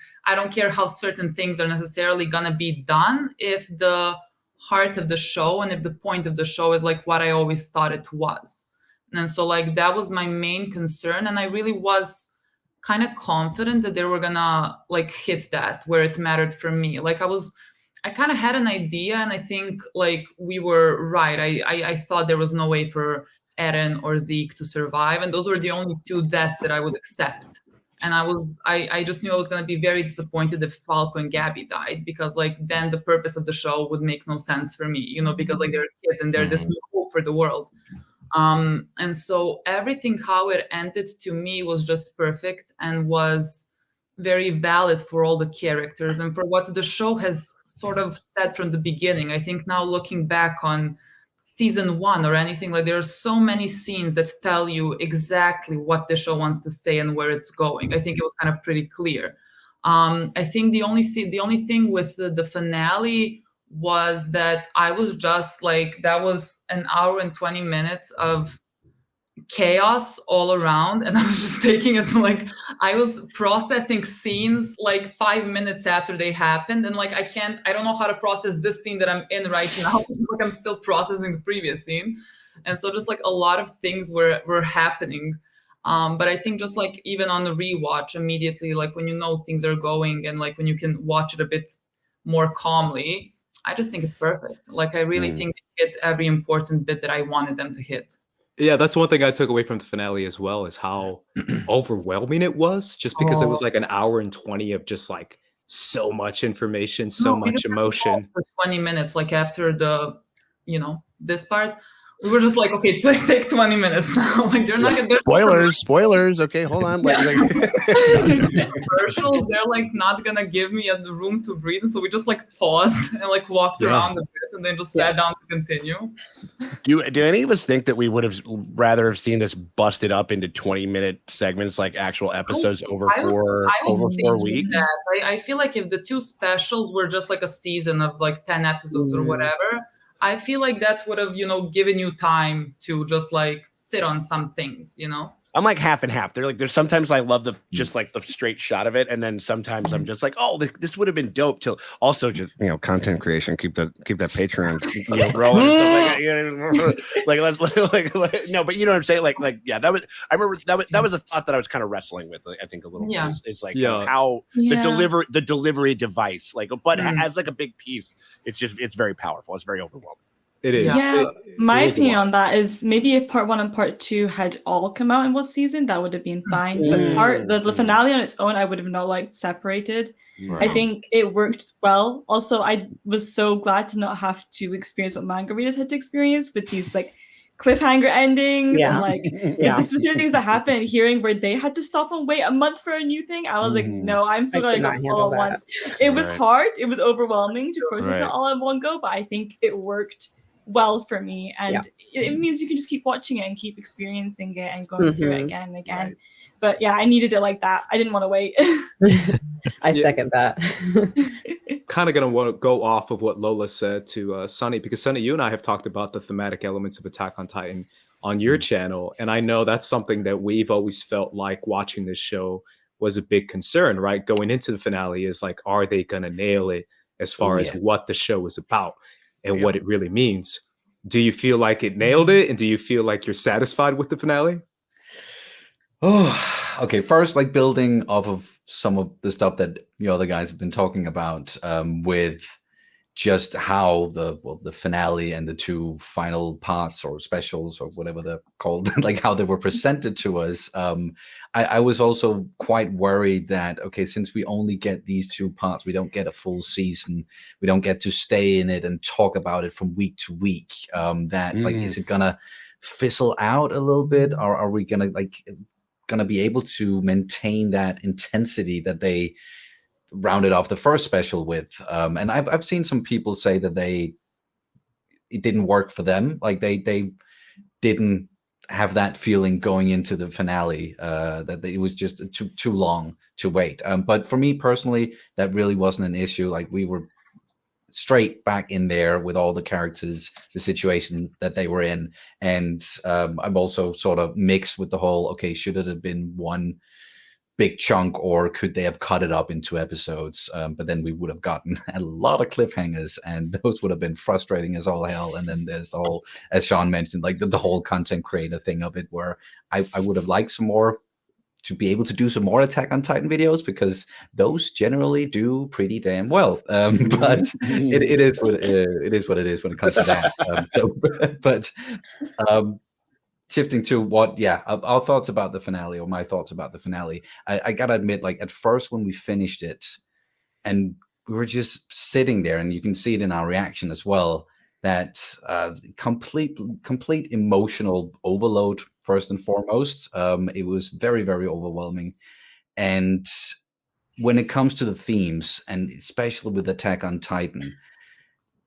care how certain things are necessarily gonna be done if the heart of the show and if the point of the show is like what I always thought it was. And so like that was my main concern, and I really was kind of confident that they were gonna like hit that where it mattered for me. Like I kind of had an idea, and I think like we were right. I thought there was no way for Eren or Zeke to survive, and those were the only two deaths that I would accept. And I just knew I was gonna be very disappointed if Falco and Gabby died, because like then the purpose of the show would make no sense for me, you know, because like they're kids and they're this new hope for the world. And so everything, how it ended to me was just perfect and was very valid for all the characters and for what the show has sort of said from the beginning. I think now looking back on season 1 or anything, like there are so many scenes that tell you exactly what the show wants to say and where it's going. I think it was kind of pretty clear. I think the only thing with the finale was that I was just like, that was an hour and 20 minutes of chaos all around, and I was just taking it like I was processing scenes like 5 minutes after they happened, and like I don't know how to process this scene that I'm in right now. Like I'm still processing the previous scene, and so just like a lot of things were happening. But I think just like even on the rewatch immediately, like when you know things are going and like when you can watch it a bit more calmly, I just think it's perfect. Like I really think they hit every important bit that I wanted them to hit. Yeah, that's one thing I took away from the finale as well, is how overwhelming it was, just because it was like an hour and 20 of just like so much information, so much emotion. For 20 minutes, like after the, you know, this part, we were just like, okay, take 20 minutes now. Like they're not gonna spoilers. Okay, hold on. Yeah. Commercials, they're like not gonna give me the room to breathe, so we just like paused and like walked around a bit and then just sat down to continue. Do any of us think that we would have rather have seen this busted up into 20-minute segments, like actual episodes over 4 weeks? That. I feel like if the 2 specials were just like a season of like 10 episodes or whatever, I feel like that would have, you know, given you time to just like sit on some things, you know? I'm like half and half. There's sometimes I love the just like the straight shot of it, and then sometimes I'm just like, oh, this would have been dope. Till also just, you know, content creation, keep that Patreon rolling. Like no, but you know what I'm saying? Like yeah, that was a thought that I was kind of wrestling with. I think a little bit. It's like how the delivery device, like, but as like a big piece, it's very powerful. It's very overwhelming. It is. Yeah, my opinion on that is maybe if part 1 and part 2 had all come out in one season, that would have been fine. But the finale on its own, I would have not liked separated. Right. I think it worked well. Also, I was so glad to not have to experience what manga readers had to experience with these like cliffhanger endings and like the specific things that happened. Hearing where they had to stop and wait a month for a new thing, I was like, no, I'm still gonna go this all at once. It was hard. It was overwhelming to process it all in one go, but I think it worked well for me, and it means you can just keep watching it and keep experiencing it and going through it again and again. But yeah, I needed it like that. I didn't want to wait. I second that. Kind of gonna want to go off of what Lola said to Sunny, because Sunny, you and I have talked about the thematic elements of Attack on Titan on your channel, and I know that's something that we've always felt like watching this show was a big concern, right? Going into the finale is like, are they gonna nail it as far as what the show is about and what it really means? Do you feel like it nailed it, and do you feel like you're satisfied with the finale? Oh, okay. First, like building off of some of the stuff that the other guys have been talking about with just how the finale and the two final parts or specials or whatever they're called, like how they were presented to us, I was also quite worried that, okay, since we only get these two parts, we don't get a full season, we don't get to stay in it and talk about it from week to week, like, is it gonna fizzle out a little bit, or are we gonna be able to maintain that intensity that they rounded off the first special with? And I've seen some people say that it didn't work for them, like they didn't have that feeling going into the finale, that it was just too long to wait. But for me personally, that really wasn't an issue. Like, we were straight back in there with all the characters, the situation that they were in. And I'm also sort of mixed with the whole, okay, should it have been one big chunk, or could they have cut it up into episodes? But then we would have gotten a lot of cliffhangers, and those would have been frustrating as all hell. And then there's all, as Sean mentioned, like the whole content creator thing of it, where I would have liked some more, to be able to do some more Attack on Titan videos, because those generally do pretty damn well. But it is what it is when it comes to that. Shifting to our thoughts about the finale, or my thoughts about the finale. I gotta admit, like, at first when we finished it and we were just sitting there, and you can see it in our reaction as well, that complete emotional overload, first and foremost. It was very, very overwhelming. And when it comes to the themes, and especially with Attack on Titan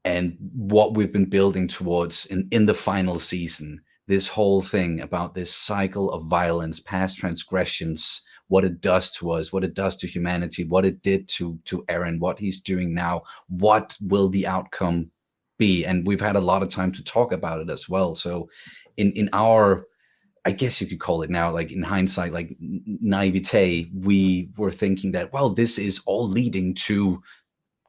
and what we've been building towards in the final season, this whole thing about this cycle of violence, past transgressions, what it does to us, what it does to humanity, what it did to Eren, what he's doing now, what will the outcome be? And we've had a lot of time to talk about it as well. So in our, I guess you could call it now, like in hindsight, like naivete, we were thinking that, well, this is all leading to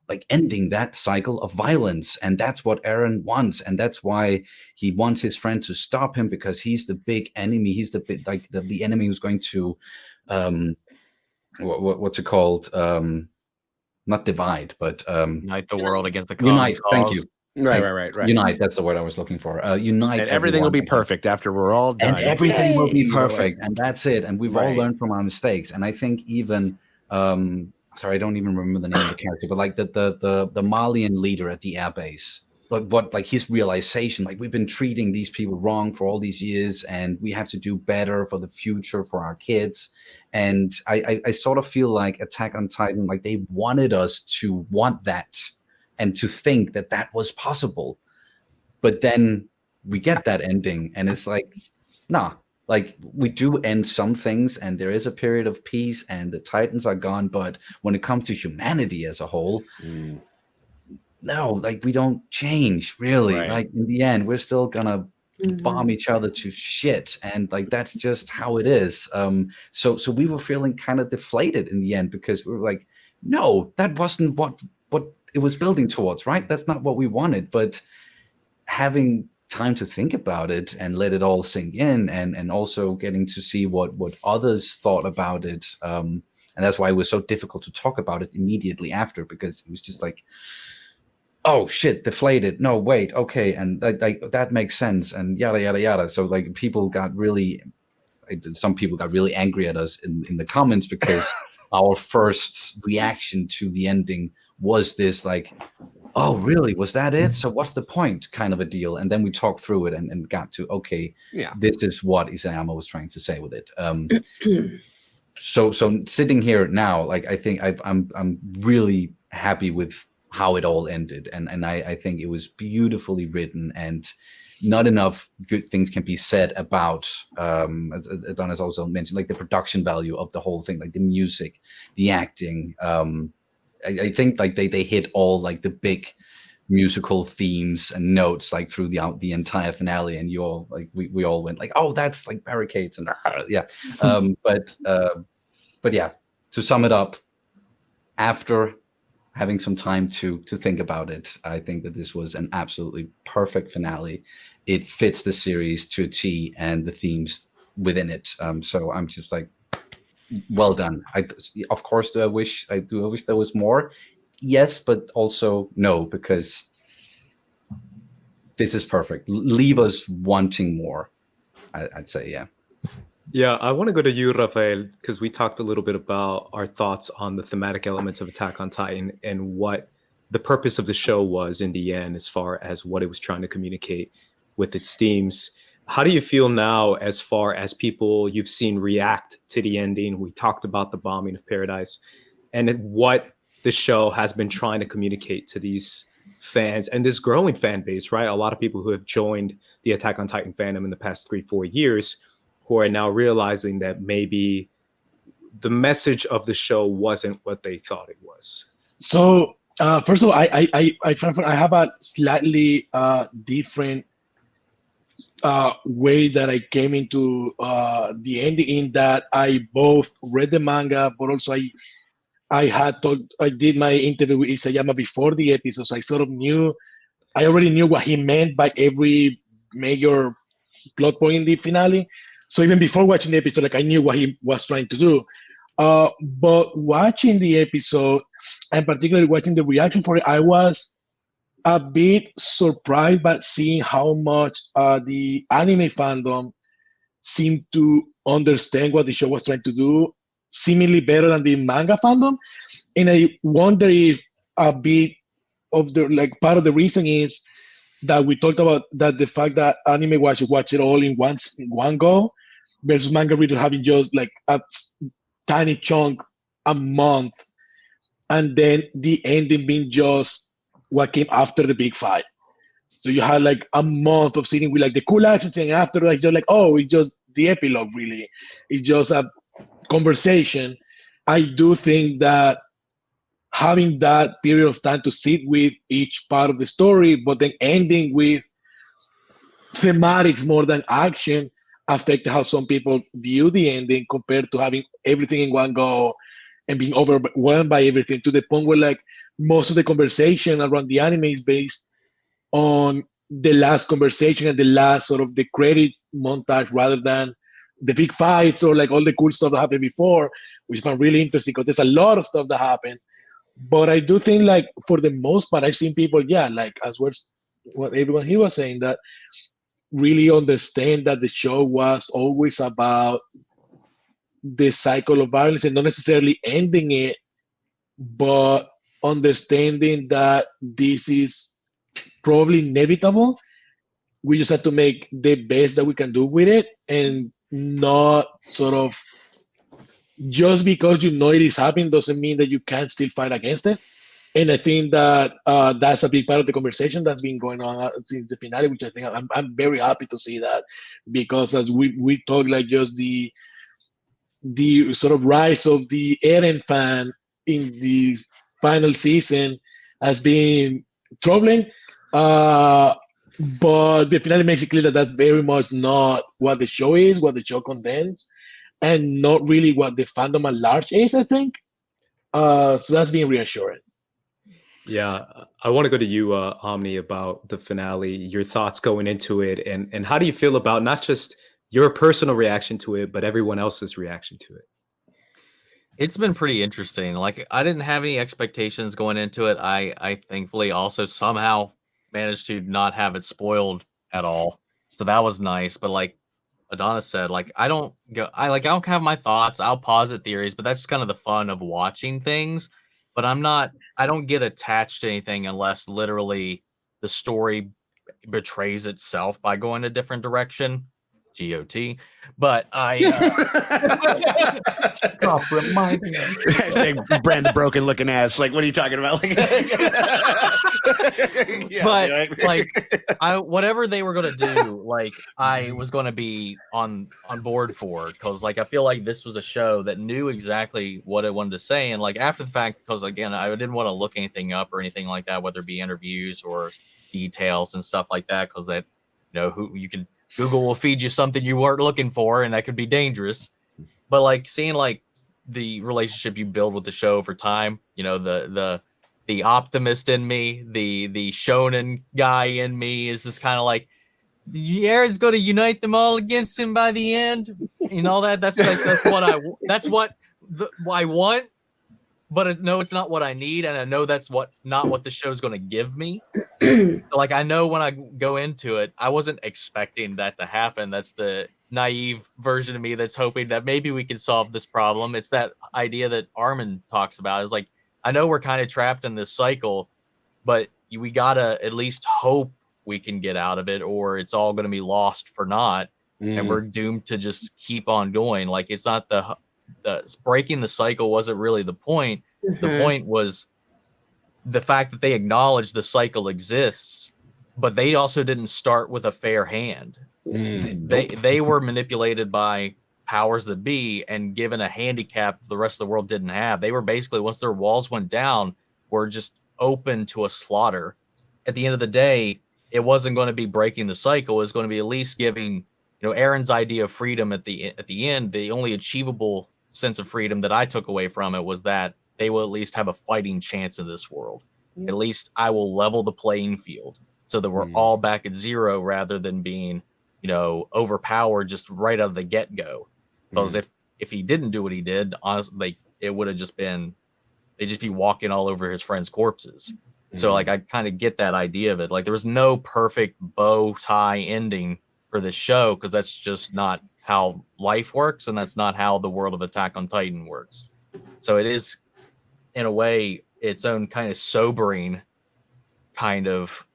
like ending that cycle of violence, and that's what Eren wants, and that's why he wants his friend to stop him, because he's the big enemy. He's the big, like the enemy who's going to what's it called? Not divide, but unite the world against the common unite. cause. Thank you. Right. Unite. That's the word I was looking for. Unite. And everything will be perfect after we're all done. And everything will be Yay! perfect, and that's it. And we've all learned from our mistakes. And I think even sorry, I don't even remember the name of the character, but like the Malian leader at the airbase, like his realization, like, we've been treating these people wrong for all these years, and we have to do better for the future, for our kids. And I sort of feel like Attack on Titan, like, they wanted us to want that and to think that that was possible. But then we get that ending, and it's like, nah. Like, we do end some things, and there is a period of peace, and the Titans are gone. But when it comes to humanity as a whole, no, like, we don't change, really. Right. Like, in the end, we're still gonna bomb each other to shit, and like, that's just how it is. So we were feeling kind of deflated in the end, because we were like, no, that wasn't what it was building towards, right? That's not what we wanted. But having time to think about it and let it all sink in, and also getting to see what others thought about it, and that's why it was so difficult to talk about it immediately after, because it was just like, oh shit, deflated, no wait, okay, and that makes sense, and yada yada yada. So like, some people got really angry at us in the comments, because our first reaction to the ending was this, like, oh, really? Was that it? So what's the point, kind of a deal? And then we talked through it and got to, okay, this is what Isayama was trying to say with it. So sitting here now, like, I think I'm really happy with how it all ended. And I think it was beautifully written, and not enough good things can be said about, as Adonis also mentioned, like, the production value of the whole thing, like the music, the acting. I think like they hit all like the big musical themes and notes, like, through the entire finale, and you all, like, we all went like, oh, that's like barricades, and but yeah, to sum it up, after having some time to think about it, I think that this was an absolutely perfect finale. It fits the series to a T, and the themes within it. So I'm just like, well done. Of course, I wish there was more. yes, but also no, because this is perfect. Leave us wanting more. I'd say, yeah. Yeah, I want to go to you, Rafael, because we talked a little bit about our thoughts on the thematic elements of Attack on Titan and what the purpose of the show was in the end, as far as what it was trying to communicate with its themes. How do you feel now, as far as people you've seen react to the ending? We talked about the bombing of Paradise and what the show has been trying to communicate to these fans and this growing fan base, right? A lot of people who have joined the Attack on Titan fandom in the past 3-4 years, who are now realizing that maybe the message of the show wasn't what they thought it was. So first of all, I have a slightly different way that I came into the ending, in that I both read the manga, but also I did my interview with Isayama before the episode, so I already knew what he meant by every major plot point in the finale. So even before watching the episode, like, I knew what he was trying to do. But watching the episode, and particularly watching the reaction for it, I was a bit surprised by seeing how much the anime fandom seemed to understand what the show was trying to do, seemingly better than the manga fandom. And I wonder if a bit of the, part of the reason is that we talked about that the fact that anime watch it all in one go, versus manga readers having just like a tiny chunk a month, and then the ending being just what came after the big fight. So you had like a month of sitting with like the cool action thing after, like you're like, oh, it's just the epilogue, really. It's just a conversation. I do think that having that period of time to sit with each part of the story, but then ending with thematics more than action, affected how some people view the ending, compared to having everything in one go and being overwhelmed by everything, to the point where like most of the conversation around the anime is based on the last conversation and the last sort of the credit montage, rather than the big fights or like all the cool stuff that happened before, which I found really interesting because there's a lot of stuff that happened. But I do think, like, for the most part, I've seen people, like as what everyone here was saying, that really understand that the show was always about the cycle of violence, and not necessarily ending it, but understanding that this is probably inevitable. We just have to make the best that we can do with it, and not sort of, just because you know it is happening doesn't mean that you can't still fight against it. And I think that that's a big part of the conversation that's been going on since the finale, which I think I'm very happy to see that, because as we talk, like, just the sort of rise of the Eren fan in the final season has been troubling. But the finale makes it clear that that's very much not what the show is, what the show condemns, and not really what the fandom at large is, I think. So that's been reassuring. Yeah, I want to go to you, Omni, about the finale, your thoughts going into it, and how do you feel about not just your personal reaction to it, but everyone else's reaction to it? It's been pretty interesting. Like, I didn't have any expectations going into it. I thankfully also somehow managed to not have it spoiled at all. So that was nice. But like Adonis said, like, I don't have my thoughts. I'll posit theories, but that's kind of the fun of watching things. But I don't get attached to anything unless literally the story betrays itself by going a different direction. GOT. But Stop reminding me. Brand broken looking ass. Like, what are you talking about? Like, yeah, but like, whatever they were gonna do, like, I was gonna be on board for, because like I feel like this was a show that knew exactly what it wanted to say, and like after the fact, because again, I didn't want to look anything up or anything like that, whether it be interviews or details and stuff like that, because that, who you can. Google will feed you something you weren't looking for, and that could be dangerous. But like seeing like the relationship you build with the show over time, the optimist in me, the shonen guy in me is just kind of like, Eren's going to unite them all against him by the end. That's what I want. but no, it's not what I need, and I know that's not what the show's going to give me. Like, I know when I go into it, I wasn't expecting that to happen. That's the naive version of me that's hoping that maybe we can solve this problem. It's that idea that Armin talks about. Is like, I know we're kind of trapped in this cycle, but we gotta at least hope we can get out of it, or it's all going to be lost for naught, and we're doomed to just keep on going. Like, it's not the breaking the cycle wasn't really the point. The point was the fact that they acknowledged the cycle exists, but they also didn't start with a fair hand. They were manipulated by powers that be and given a handicap the rest of the world didn't have. They were basically, once their walls went down, were just open to a slaughter. At the end of the day, it wasn't going to be breaking the cycle. It was going to be at least giving, Aaron's idea of freedom at the end. The only achievable sense of freedom that I took away from it was that they will at least have a fighting chance in this world. At least I will level the playing field so that we're all back at zero, rather than being, overpowered just right out of the get-go. Because if he didn't do what he did, honestly, it would have just been, they'd just be walking all over his friends' corpses. So, like, I kind of get that idea of it. Like, there was no perfect bow tie ending for this show, because that's just not how life works, and that's not how the world of Attack on Titan works. So it is, in a way, its own kind of sobering kind of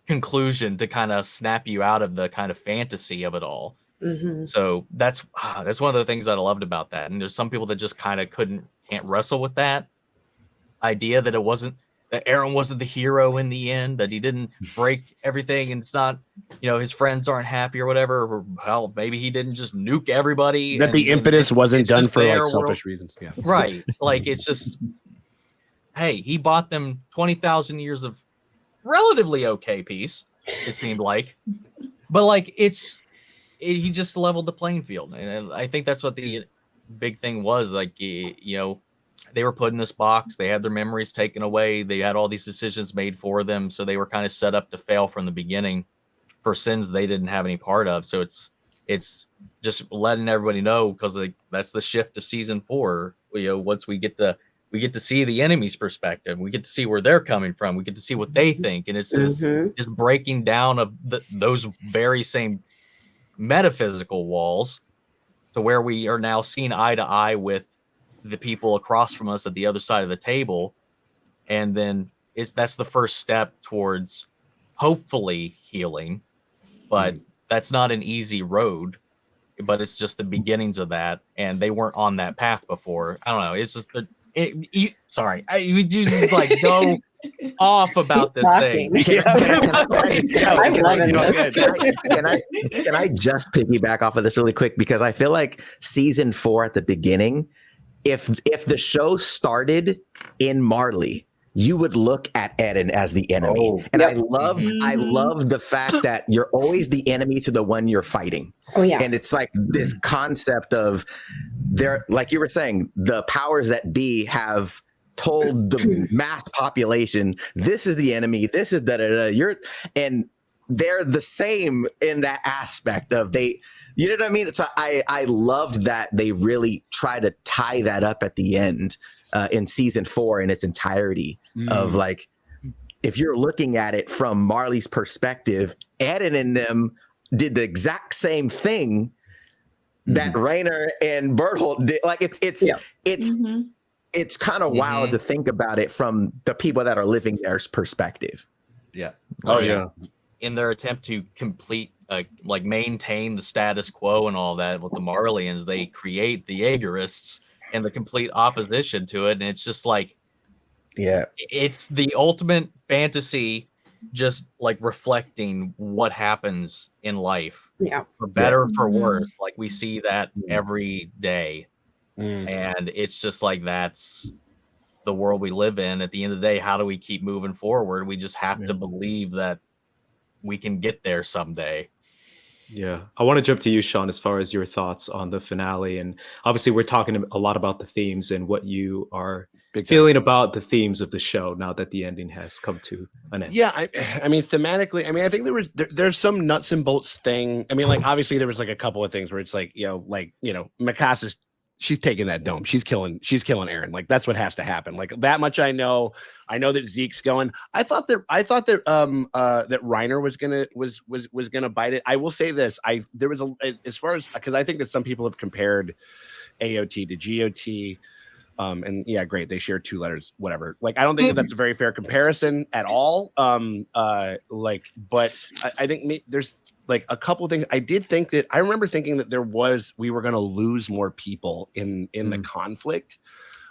conclusion to kind of snap you out of the kind of fantasy of it all. So that's one of the things that I loved about that. And there's some people that just kind of can't wrestle with that idea that that Aaron wasn't the hero in the end, that he didn't break everything, and it's not, his friends aren't happy or whatever. Or, hell, maybe he didn't just nuke everybody. That the impetus wasn't done for like selfish reasons. Yeah. Right. Like, it's just, hey, he bought them 20,000 years of relatively okay peace, it seemed like. But like, he just leveled the playing field. And I think that's what the big thing was. Like, they were put in this box. They had their memories taken away. They had all these decisions made for them. So they were kind of set up to fail from the beginning for sins they didn't have any part of. So it's just letting everybody know, because like, that's the shift of season 4. Once we get to see the enemy's perspective, we get to see where they're coming from. We get to see what they think. And it's just breaking down of those very same metaphysical walls to where we are now seen eye to eye with the people across from us at the other side of the table. And then that's the first step towards hopefully healing, but that's not an easy road, but it's just the beginnings of that. And they weren't on that path before. I don't know. It's just sorry. You just like go off about this thing. I'm loving this. Can I just piggyback off of this really quick? Because I feel like season 4 at the beginning, if the show started in Marley, you would look at Eren as the enemy. I love the fact that you're always the enemy to the one you're fighting. And it's like this concept of like you were saying, the powers that be have told the mass population, this is the enemy, this is and they're the same in that aspect of you know what I mean? So I loved that they really try to tie that up at the end in season 4 in its entirety of like, if you're looking at it from Marley's perspective, Eren and them did the exact same thing that Rainer and Berthold did. Like it's kind of wild to think about it from the people that are living there's perspective. Yeah. In their attempt to maintain the status quo and all that with the Marleyans, they create the Jaegerists and the complete opposition to it. And it's just like, it's the ultimate fantasy, just like reflecting what happens in life, for better or for worse. Like, we see that every day. And it's just like, that's the world we live in. At the end of the day, how do we keep moving forward? We just have to believe that we can get there someday. Yeah, I want to jump to you, Sean, as far as your thoughts on the finale. And obviously, we're talking a lot about the themes and what you are feeling about the themes of the show now that the ending has come to an end. Yeah, I mean, thematically, I think there's some nuts and bolts thing. I mean, like, obviously, there was like a couple of things where it's like, Mikasa's she's taking that dome. She's killing Aaron. Like that's what has to happen. Like that much I know. I know that Zeke's going. I thought that that Reiner was gonna bite it. I will say this. There was as far as, because I think that some people have compared AOT to GOT. And yeah, great. They share 2 letters, whatever. Like, I don't think that that's a very fair comparison at all. But I think there's like a couple of things. I remember thinking that we were going to lose more people in the conflict.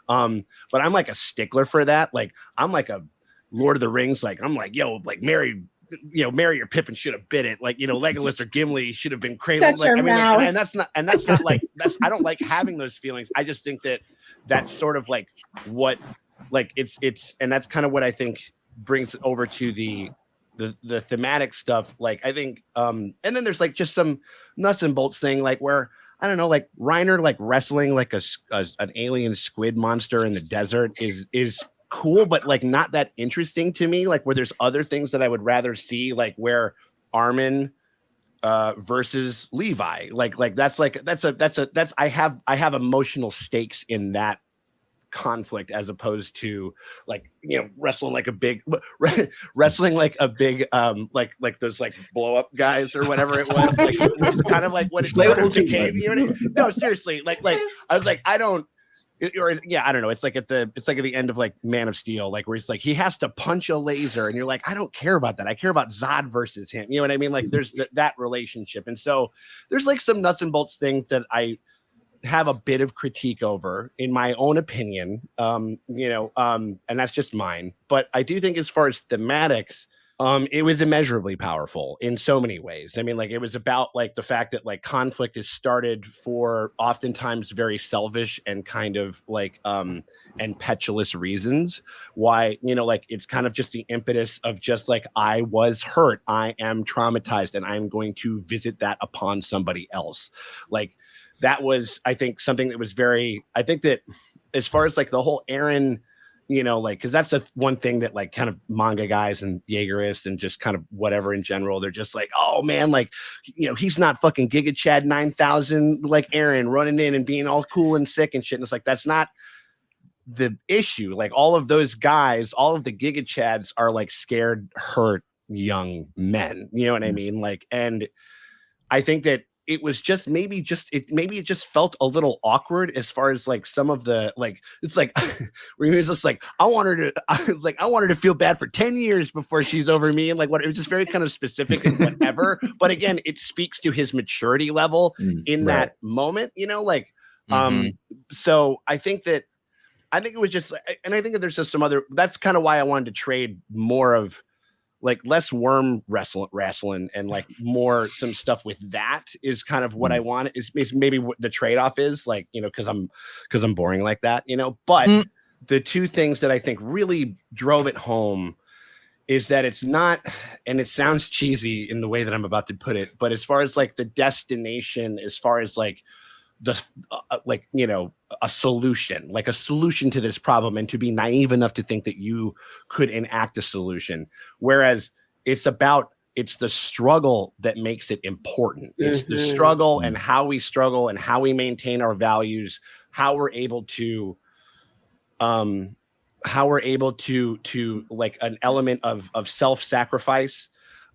But I'm like a stickler for that. Like, I'm like a Lord of the Rings. Like, I'm like, yo, like Merry or Pippin should have bit it. Like, Legolas or Gimli should have been crazy. Like, I mean, and that's not like, I don't like having those feelings. I just think that that's sort of like what, like it's, and that's kind of what I think brings it over to the thematic stuff. Like, I think, and then there's like just some nuts and bolts thing, like where, I don't know, like Reiner, like wrestling like an alien squid monster in the desert is cool, but like not that interesting to me. Like, where there's other things that I would rather see, like where Armin versus Levi, that's I have emotional stakes in that conflict, as opposed to like, wrestling like a big like those like blow up guys or whatever it was, like, which is kind of like what it became. No, seriously, like I was like, I don't know. It's like at the end of like Man of Steel, like where he's like, he has to punch a laser, and you're like, I don't care about that. I care about Zod versus him. You know what I mean? Like, there's that relationship, and so there's like some nuts and bolts things that I have a bit of critique over, in my own opinion. And that's just mine. But I do think, as far as thematics, it was immeasurably powerful in so many ways. I mean, like, it was about like the fact that like conflict is started for oftentimes very selfish and kind of like and petulous reasons. Why, like, it's kind of just the impetus of just like, I was hurt, I am traumatized, and I'm going to visit that upon somebody else. Like, that was, I think, something that was I think that as far as like the whole Aaron, like, because that's the one thing that like kind of manga guys and Jaegerists and just kind of whatever in general, they're just like, oh man, like, he's not fucking Giga Chad 9000 like Aaron running in and being all cool and sick and shit. And it's like, that's not the issue. Like, all of those guys, all of the Giga Chads are like scared, hurt young men. You know what I mean? Like, and I think that it was just maybe it just felt a little awkward, as far as like some of the, like, it's like where he was just like, I want her to feel bad for 10 years before she's over me, and like what, it was just very kind of specific and whatever. But again, it speaks to his maturity level in that moment, like so I think it was just, and I think that there's just some other, that's kind of why I wanted to trade more of like less worm wrestling and like more some stuff with that is kind of what I want, is maybe what the trade-off is, like, because I'm boring like that, but the two things that I think really drove it home is that it's not, and it sounds cheesy in the way that I'm about to put it, but as far as like the destination, as far as like the a solution to this problem, and to be naive enough to think that you could enact a solution, whereas it's the struggle that makes it important. It's the struggle, and how we struggle, and how we maintain our values, how we're able to like an element of self-sacrifice,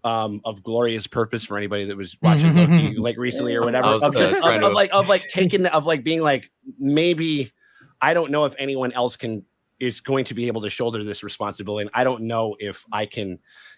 of glorious purpose, for anybody that was watching Loki like recently or whatever, being like, maybe I don't know if anyone else is going to be able to shoulder this responsibility, and I don't know if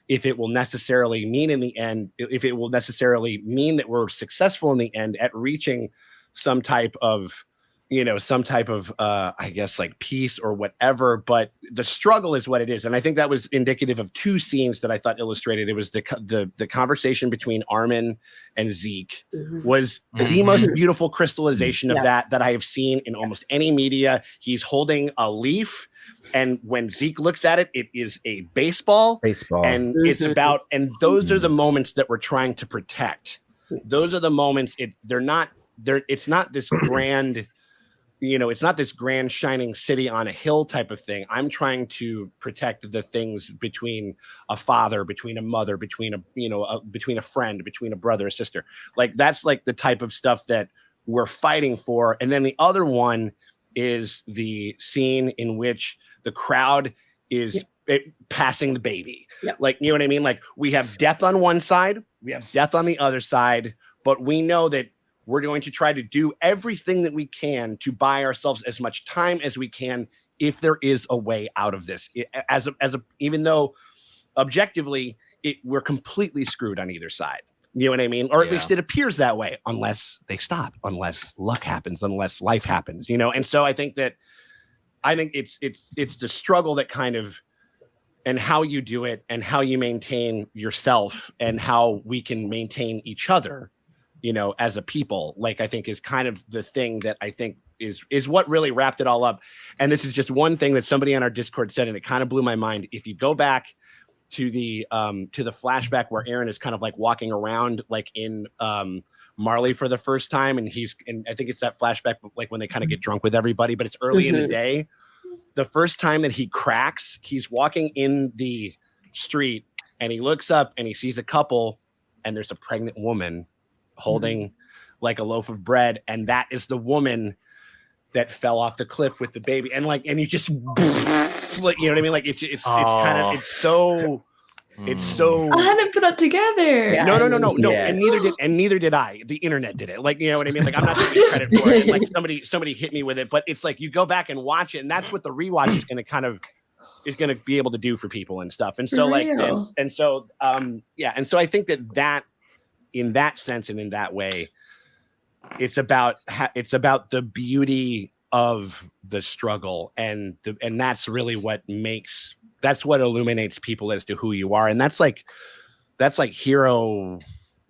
it will necessarily mean in the end, if it will necessarily mean that we're successful in the end at reaching some type of I guess like peace or whatever, but the struggle is what it is. And I think that was indicative of two scenes that I thought illustrated. It was the conversation between Armin and Zeke was the most beautiful crystallization of that I have seen in almost any media. He's holding a leaf, and when Zeke looks at it, it is a baseball. And it's about, and those are the moments that we're trying to protect. Those are the moments, it's not this grand, it's not this grand shining city on a hill type of thing. I'm trying to protect the things between a father, between a mother, between a friend, between a brother, a sister. Like, that's like the type of stuff that we're fighting for. And then the other one is the scene in which the crowd is passing the baby. Like, you know what I mean? Like, we have death on one side, we have death on the other side, but we know that we're going to try to do everything that we can to buy ourselves as much time as we can if there is a way out of this. Even though objectively we're completely screwed on either side. You know what I mean? Or at least it appears that way, unless they stop, unless luck happens, unless life happens, you know? And so I think it's the struggle that kind of, and how you do it and how you maintain yourself and how we can maintain each other, you know, as a people, like, I think is kind of the thing that I think is what really wrapped it all up. And this is just one thing that somebody on our Discord said, and it kind of blew my mind. If you go back to the flashback where Aaron is kind of like walking around like in Marley for the first time, and I think it's that flashback like when they kind of get drunk with everybody, but it's early in the day. The first time that he cracks, he's walking in the street and he looks up and he sees a couple, and there's a pregnant woman holding like a loaf of bread, and that is the woman that fell off the cliff with the baby. And like, and you just like, you know what I mean? Like it's kind of, it's so I hadn't put that together. No. And neither did I. The internet did it. Like, you know what I mean? Like, I'm not taking credit for it. Like somebody hit me with it, but it's like you go back and watch it, and that's what the rewatch is going to be able to do for people and stuff. And so and so I think that in that sense and in that way, it's about the beauty of the struggle, and that's really that's what illuminates people as to who you are. And that's like hero,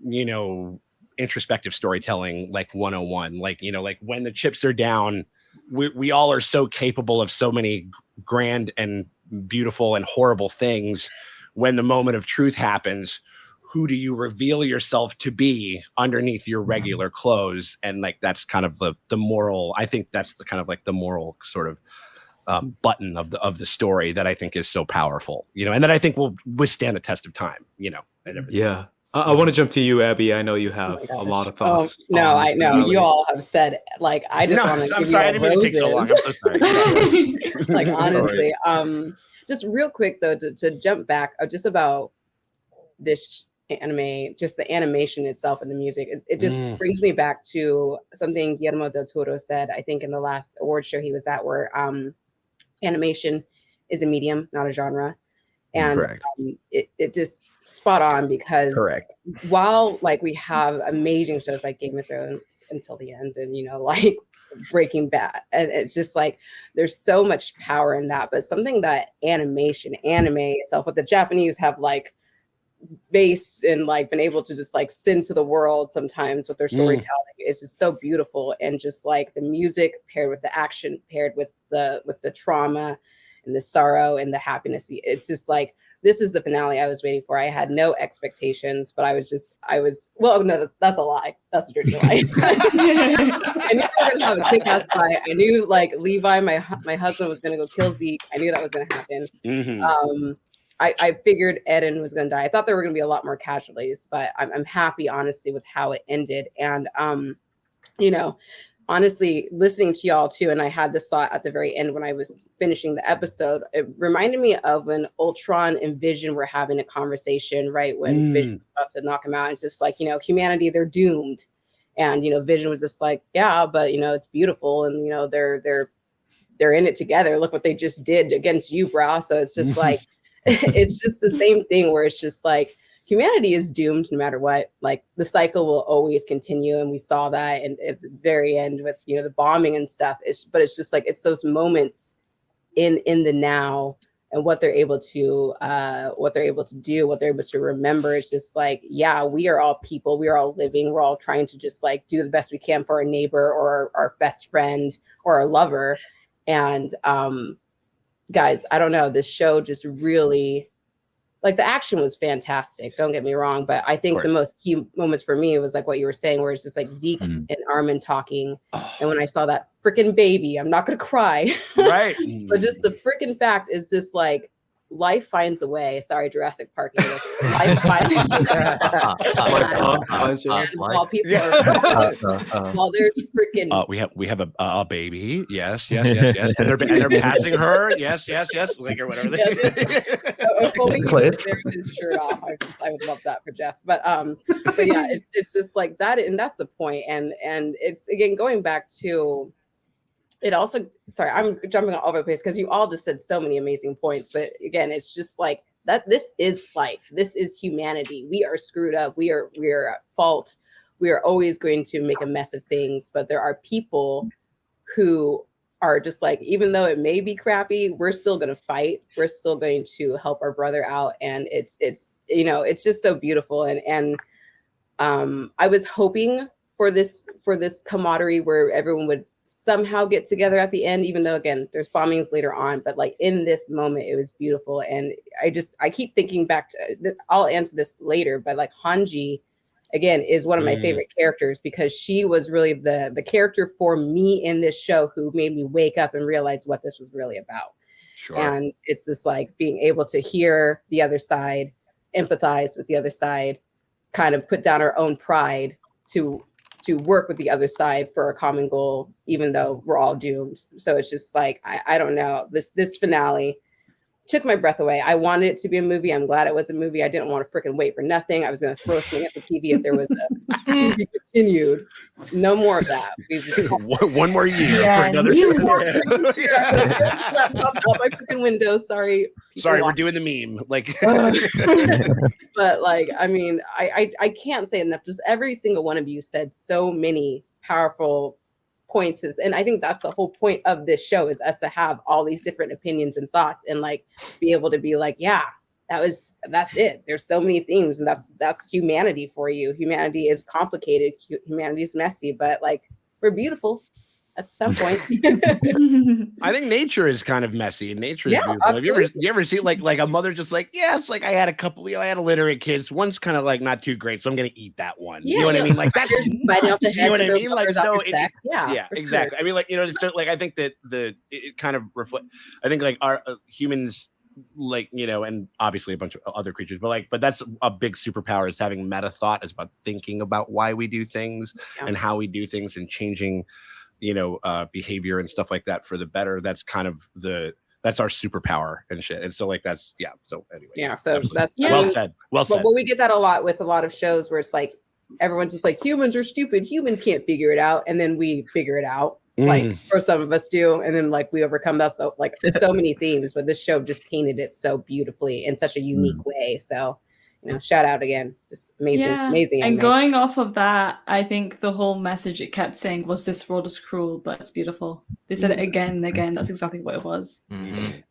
you know, introspective storytelling, like 101, like, you know, like when the chips are down, we all are so capable of so many grand and beautiful and horrible things. When the moment of truth happens, who do you reveal yourself to be underneath your regular clothes? And like, that's kind of the moral, I think that's the kind of like the moral sort of button of the story that I think is so powerful, you know, and that I think will withstand the test of time, you know, and everything. Yeah. I want to jump to you, Abby. I know you have a lot of thoughts. No, I know you all have said, like, I just want to. I'm sorry, I didn't mean to take so long. I'm so sorry. Like, honestly, just real quick though, to jump back, just about this anime, just the animation itself and the music, it just brings me back to something Guillermo del Toro said, I think in the last award show he was at, where animation is a medium, not a genre. And it just spot on, because while like we have amazing shows like Game of Thrones until the end, and, you know, like Breaking Bad, and it's just like there's so much power in that, but something that anime itself, what the Japanese have like based and like been able to just like send to the world sometimes with their storytelling is just so beautiful. And just like the music paired with the action, paired with the trauma and the sorrow and the happiness, it's just like, this is the finale I was waiting for. I had no expectations, but I was well, no, that's a lie. That's a dirty lie. I knew we were gonna have a kick-ass fight. I knew like Levi, my husband, was gonna go kill Zeke. I knew that was gonna happen. I figured Eden was going to die. I thought there were going to be a lot more casualties, but I'm happy, honestly, with how it ended. And, you know, honestly, listening to y'all too, and I had this thought at the very end when I was finishing the episode, it reminded me of when Ultron and Vision were having a conversation, right? When Vision was about to knock him out. It's just like, you know, humanity, they're doomed. And, you know, Vision was just like, yeah, but, you know, it's beautiful. And, you know, they're in it together. Look what they just did against you, brah. So it's just like, it's just the same thing where it's just like humanity is doomed no matter what. Like the cycle will always continue, and we saw that and at the very end with, you know, the bombing and stuff. But it's just like, it's those moments in the now and what they're able to do, what they're able to remember. It's just like, yeah, we are all people, we are all living, we're all trying to just like do the best we can for our neighbor or our best friend or our lover. And guys, I don't know, this show just really, like, the action was fantastic, don't get me wrong, but I think the most key moments for me was like what you were saying, where it's just like Zeke and Armin talking. And when I saw that freaking baby, I'm not gonna cry, right? But just the freaking fact is just like, life finds a way. Sorry, Jurassic Park. Life finds a way. And while people are while there's freaking we have a baby. Yes. And they're passing her. Yes. Like or whatever. His shirt off. I would love that for Jeff. But yeah, it's just like that, and that's the point. And it's again going back to it also, sorry, I'm jumping all over the place because you all just said so many amazing points. But again, it's just like that. This is life. This is humanity. We are screwed up. We are at fault. We are always going to make a mess of things. But there are people who are just like, even though it may be crappy, we're still going to fight. We're still going to help our brother out. And it's it's just so beautiful. And I was hoping for this camaraderie where everyone would somehow get together at the end, even though again there's bombings later on, but like in this moment it was beautiful. And I keep thinking back to, I'll answer this later, but like Hanji again is one of my favorite characters because she was really the character for me in this show who made me wake up and realize what this was really about. Sure. And it's this like being able to hear the other side, empathize with the other side, kind of put down our own pride to work with the other side for a common goal, even though we're all doomed. So it's just like, I don't know, this finale took my breath away. I wanted it to be a movie. I'm glad it was a movie. I didn't want to freaking wait for nothing. I was going to throw something at the TV if there was a to be continued. No more of that. One more year for another. My freaking windows. Sorry. We're doing the meme. Like, but like, I mean, I can't say enough. Just every single one of you said so many powerful points, and I think that's the whole point of this show is us to have all these different opinions and thoughts and like be able to be like, yeah, that's it. There's so many things, and that's humanity for you. Humanity is complicated. Humanity is messy, but like we're beautiful at some point. I think nature is kind of messy, and nature is beautiful. Absolutely. Have you ever seen like a mother just like, yeah, it's like I had a couple, I had a litter of kids. One's kind of like not too great, so I'm gonna eat that one. Yeah, you know what I mean? Like that's biting off the head. You know what I mean? Like so, yeah, exactly. Sure. I mean, like so, like I think that it kind of reflect. I think like our humans, like and obviously a bunch of other creatures, but that's a big superpower is having meta thought, is about thinking about why we do things and how we do things and changing behavior and stuff like that for the better. That's kind of that's our superpower and shit. And so like that's so anyway. So absolutely. That's well said. But we get that a lot with a lot of shows where it's like everyone's just like, humans are stupid, humans can't figure it out, and then we figure it out. Like or some of us do, and then like we overcome that. So like so many themes, but this show just painted it so beautifully in such a unique way. So shout out again, just amazing. And anime. Going off of that, I think the whole message it kept saying was, this world is cruel, but it's beautiful. They said it again and again. That's exactly what it was.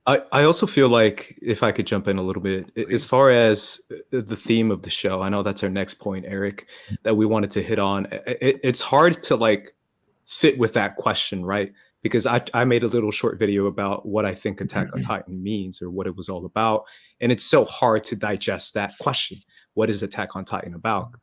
I also feel like, if I could jump in a little bit, as far as the theme of the show, I know that's our next point, Eric, that we wanted to hit on. It's hard to like sit with that question, right? Because I made a little short video about what I think Attack on Titan means, or what it was all about. And it's so hard to digest that question. What is Attack on Titan about?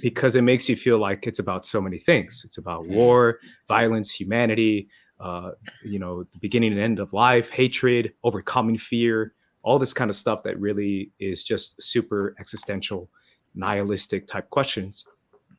Because it makes you feel like it's about so many things. It's about war, violence, humanity, the beginning and end of life, hatred, overcoming fear, all this kind of stuff that really is just super existential, nihilistic type questions.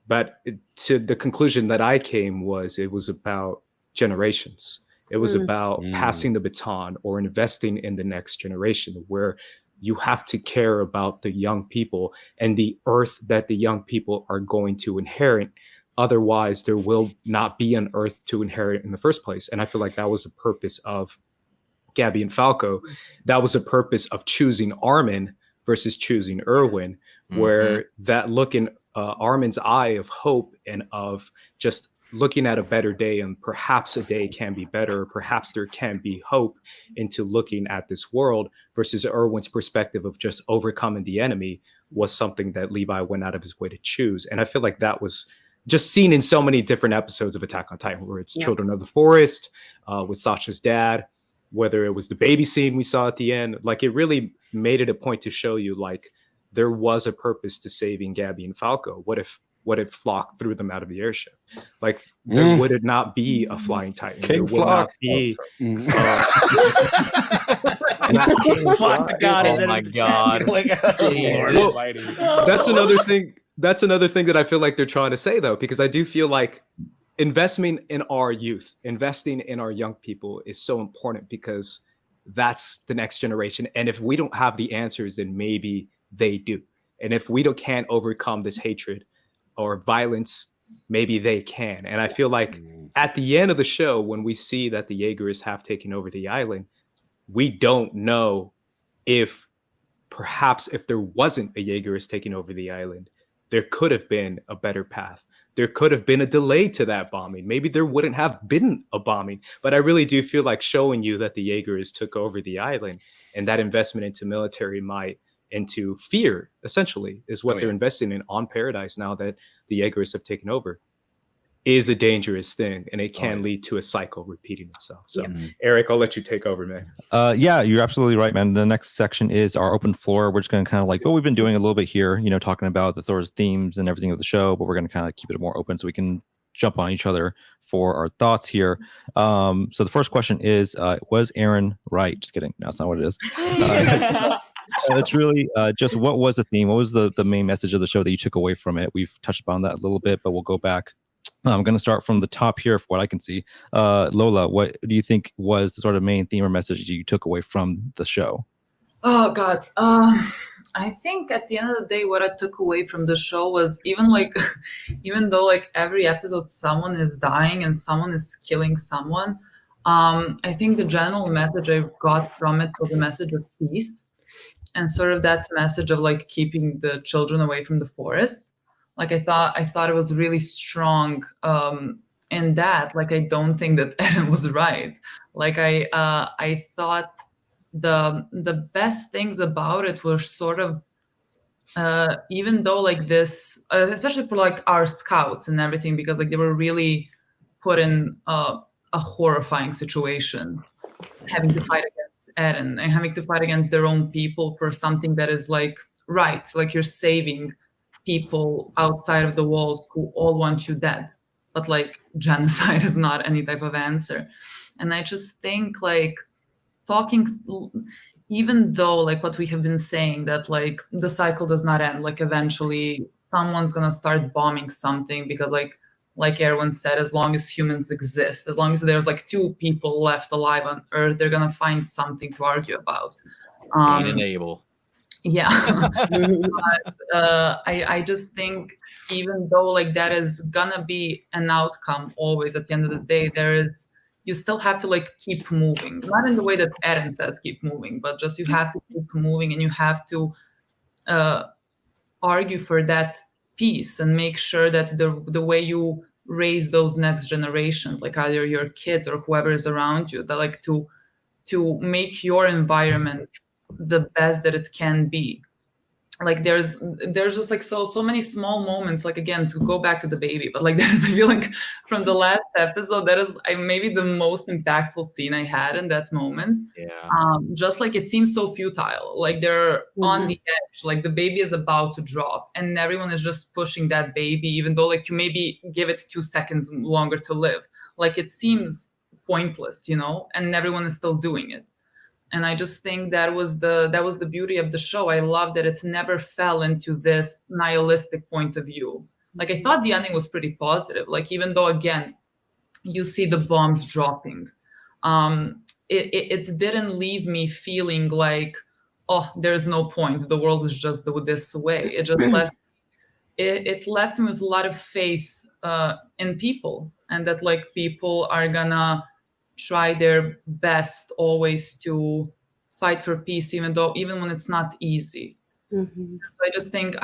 But to the conclusion that I came was, it was about generations. It was about passing the baton or investing in the next generation, where you have to care about the young people and the earth that the young people are going to inherit. Otherwise, there will not be an earth to inherit in the first place. And I feel like that was the purpose of Gabby and Falco. That was the purpose of choosing Armin versus choosing Erwin, where that look in Armin's eye of hope and of just looking at a better day, and perhaps a day can be better, perhaps there can be hope into looking at this world, versus Erwin's perspective of just overcoming the enemy, was something that Levi went out of his way to choose. And I feel like that was just seen in so many different episodes of Attack on Titan, where it's Children of the Forest, with Sasha's dad, whether it was the baby scene we saw at the end. Like, it really made it a point to show you, like, there was a purpose to saving Gabby and Falco. What if would have flocked threw them out of the airship. Like there would it not be a flying Titan. King there would not be. King Flock the god. Oh my god. Lord, That's another thing. That's another thing that I feel like they're trying to say, though, because I do feel like investment in our youth, investing in our young people is so important because that's the next generation. And if we don't have the answers, then maybe they do. And if we can't overcome this hatred or violence, maybe they can. And I feel like at the end of the show, when we see that the Jaegers have taken over the island, we don't know if perhaps if there wasn't a Jaegerist taking over the island, there could have been a better path. There could have been a delay to that bombing. Maybe there wouldn't have been a bombing. But I really do feel like showing you that the Jaegers took over the island, and that investment into military might, into fear, essentially, is what they're investing in on Paradise now that the Jaegers have taken over, is a dangerous thing, and it can lead to a cycle repeating itself. So, Eric, I'll let you take over, man. Yeah, you're absolutely right, man. The next section is our open floor. We're just going to kind of like what we've been doing a little bit here, you know, talking about the Thor's themes and everything of the show, but we're going to kind of keep it more open so we can jump on each other for our thoughts here. So the first question is, was Aaron right? Just kidding. No, that's not what it is. It's really just what was the theme? What was the main message of the show that you took away from it? We've touched upon that a little bit, but we'll go back. I'm going to start from the top here for what I can see. Lola, what do you think was the sort of main theme or message you took away from the show? Oh, God. I think at the end of the day, what I took away from the show was even though like every episode someone is dying and someone is killing someone, I think the general message I got from it was a message of peace and sort of that message of like keeping the children away from the forest. Like I thought it was really strong in that. Like I don't think that Eren was right. Like I thought the best things about it were sort of even though like this, especially for like our scouts and everything, because like they were really put in a horrifying situation, having to fight against Eren and having to fight against their own people for something that is like right, like you're saving people outside of the walls who all want you dead, but like genocide is not any type of answer. And I just think like talking, even though like what we have been saying, that like the cycle does not end, like eventually someone's gonna start bombing something, because like Erwin said, as long as humans exist, as long as there's like two people left alive on Earth, they're gonna find something to argue about. Cain and Abel. Yeah. But I just think even though like that is gonna be an outcome always at the end of the day, you still have to like keep moving, not in the way that Eren says keep moving, but just you have to keep moving, and you have to argue for that peace and make sure that the way you raise those next generations, like either your kids or whoever is around you, that like to make your environment the best that it can be. Like there's just like so many small moments, like again to go back to the baby, but like I feel like from the last episode, that is maybe the most impactful scene I had in that moment. Just like it seems so futile, like they're on the edge, like the baby is about to drop and everyone is just pushing that baby, even though like you maybe give it 2 seconds longer to live. Like it seems pointless, you know, and everyone is still doing it. And I just think that was the beauty of the show. I love that it never fell into this nihilistic point of view. Like I thought the ending was pretty positive. Like even though again, you see the bombs dropping, it didn't leave me feeling like, oh, there's no point. The world is just this way. It just left me with a lot of faith in people, and that like people are gonna try their best always to fight for peace, even when it's not easy. So I just think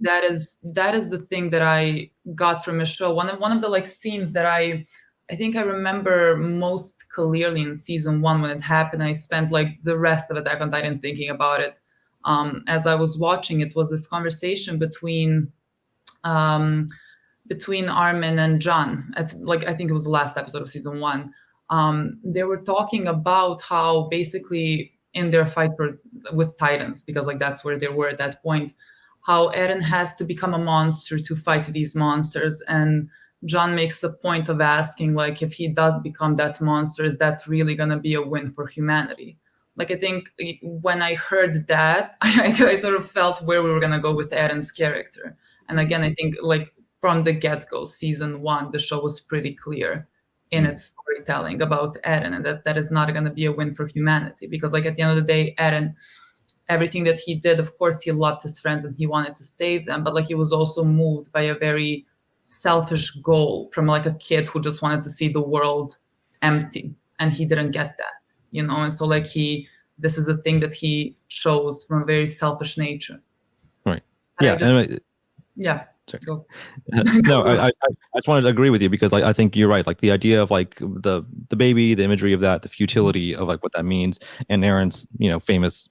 that is the thing that I got from a show. One of the like scenes that I think I remember most clearly in season 1 when it happened. I spent like the rest of Attack on Titan thinking about it. As I was watching, it was this conversation between Armin and John. I think it was the last episode of season 1. They were talking about how basically in their fight with Titans, because like that's where they were at that point, how Eren has to become a monster to fight these monsters. And John makes the point of asking, like, if he does become that monster, is that really going to be a win for humanity? Like, I think when I heard that, I sort of felt where we were going to go with Eren's character. And again, I think, like, from the get-go, season 1, the show was pretty clear in its storytelling about Eren, and that is not going to be a win for humanity. Because, like, at the end of the day, Eren, everything that he did, of course, he loved his friends and he wanted to save them. But, like, he was also moved by a very selfish goal from, like, a kid who just wanted to see the world empty. And he didn't get that. You know, and so, like, this is a thing that he chose from a very selfish nature. Right. And yeah. Sorry. Go. No, I just wanted to agree with you, because I think you're right. Like, the idea of, like, the baby, the imagery of that, the futility of, like, what that means, and Eren's, famous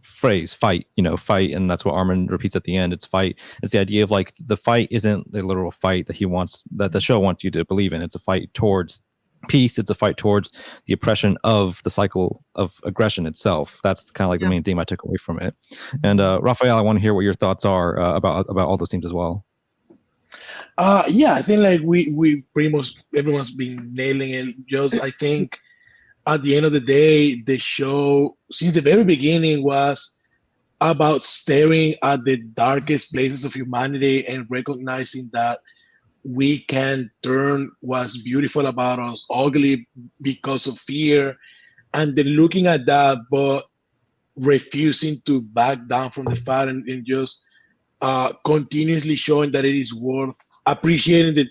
phrase, fight, fight, and that's what Armin repeats at the end. It's fight. It's the idea of, like, the fight isn't the literal fight that the show wants you to believe in. It's a fight towards peace. It's a fight towards the oppression of the cycle of aggression itself. That's kind of like the main theme I took away from it. And Rafael, I want to hear what your thoughts are about all those themes as well. Yeah, I think, like, we pretty much everyone's been nailing it. Just, I think at the end of the day, the show since the very beginning was about staring at the darkest places of humanity and recognizing that we can turn what's beautiful about us ugly because of fear, and then looking at that but refusing to back down from the fight, and just continuously showing that it is worth appreciating the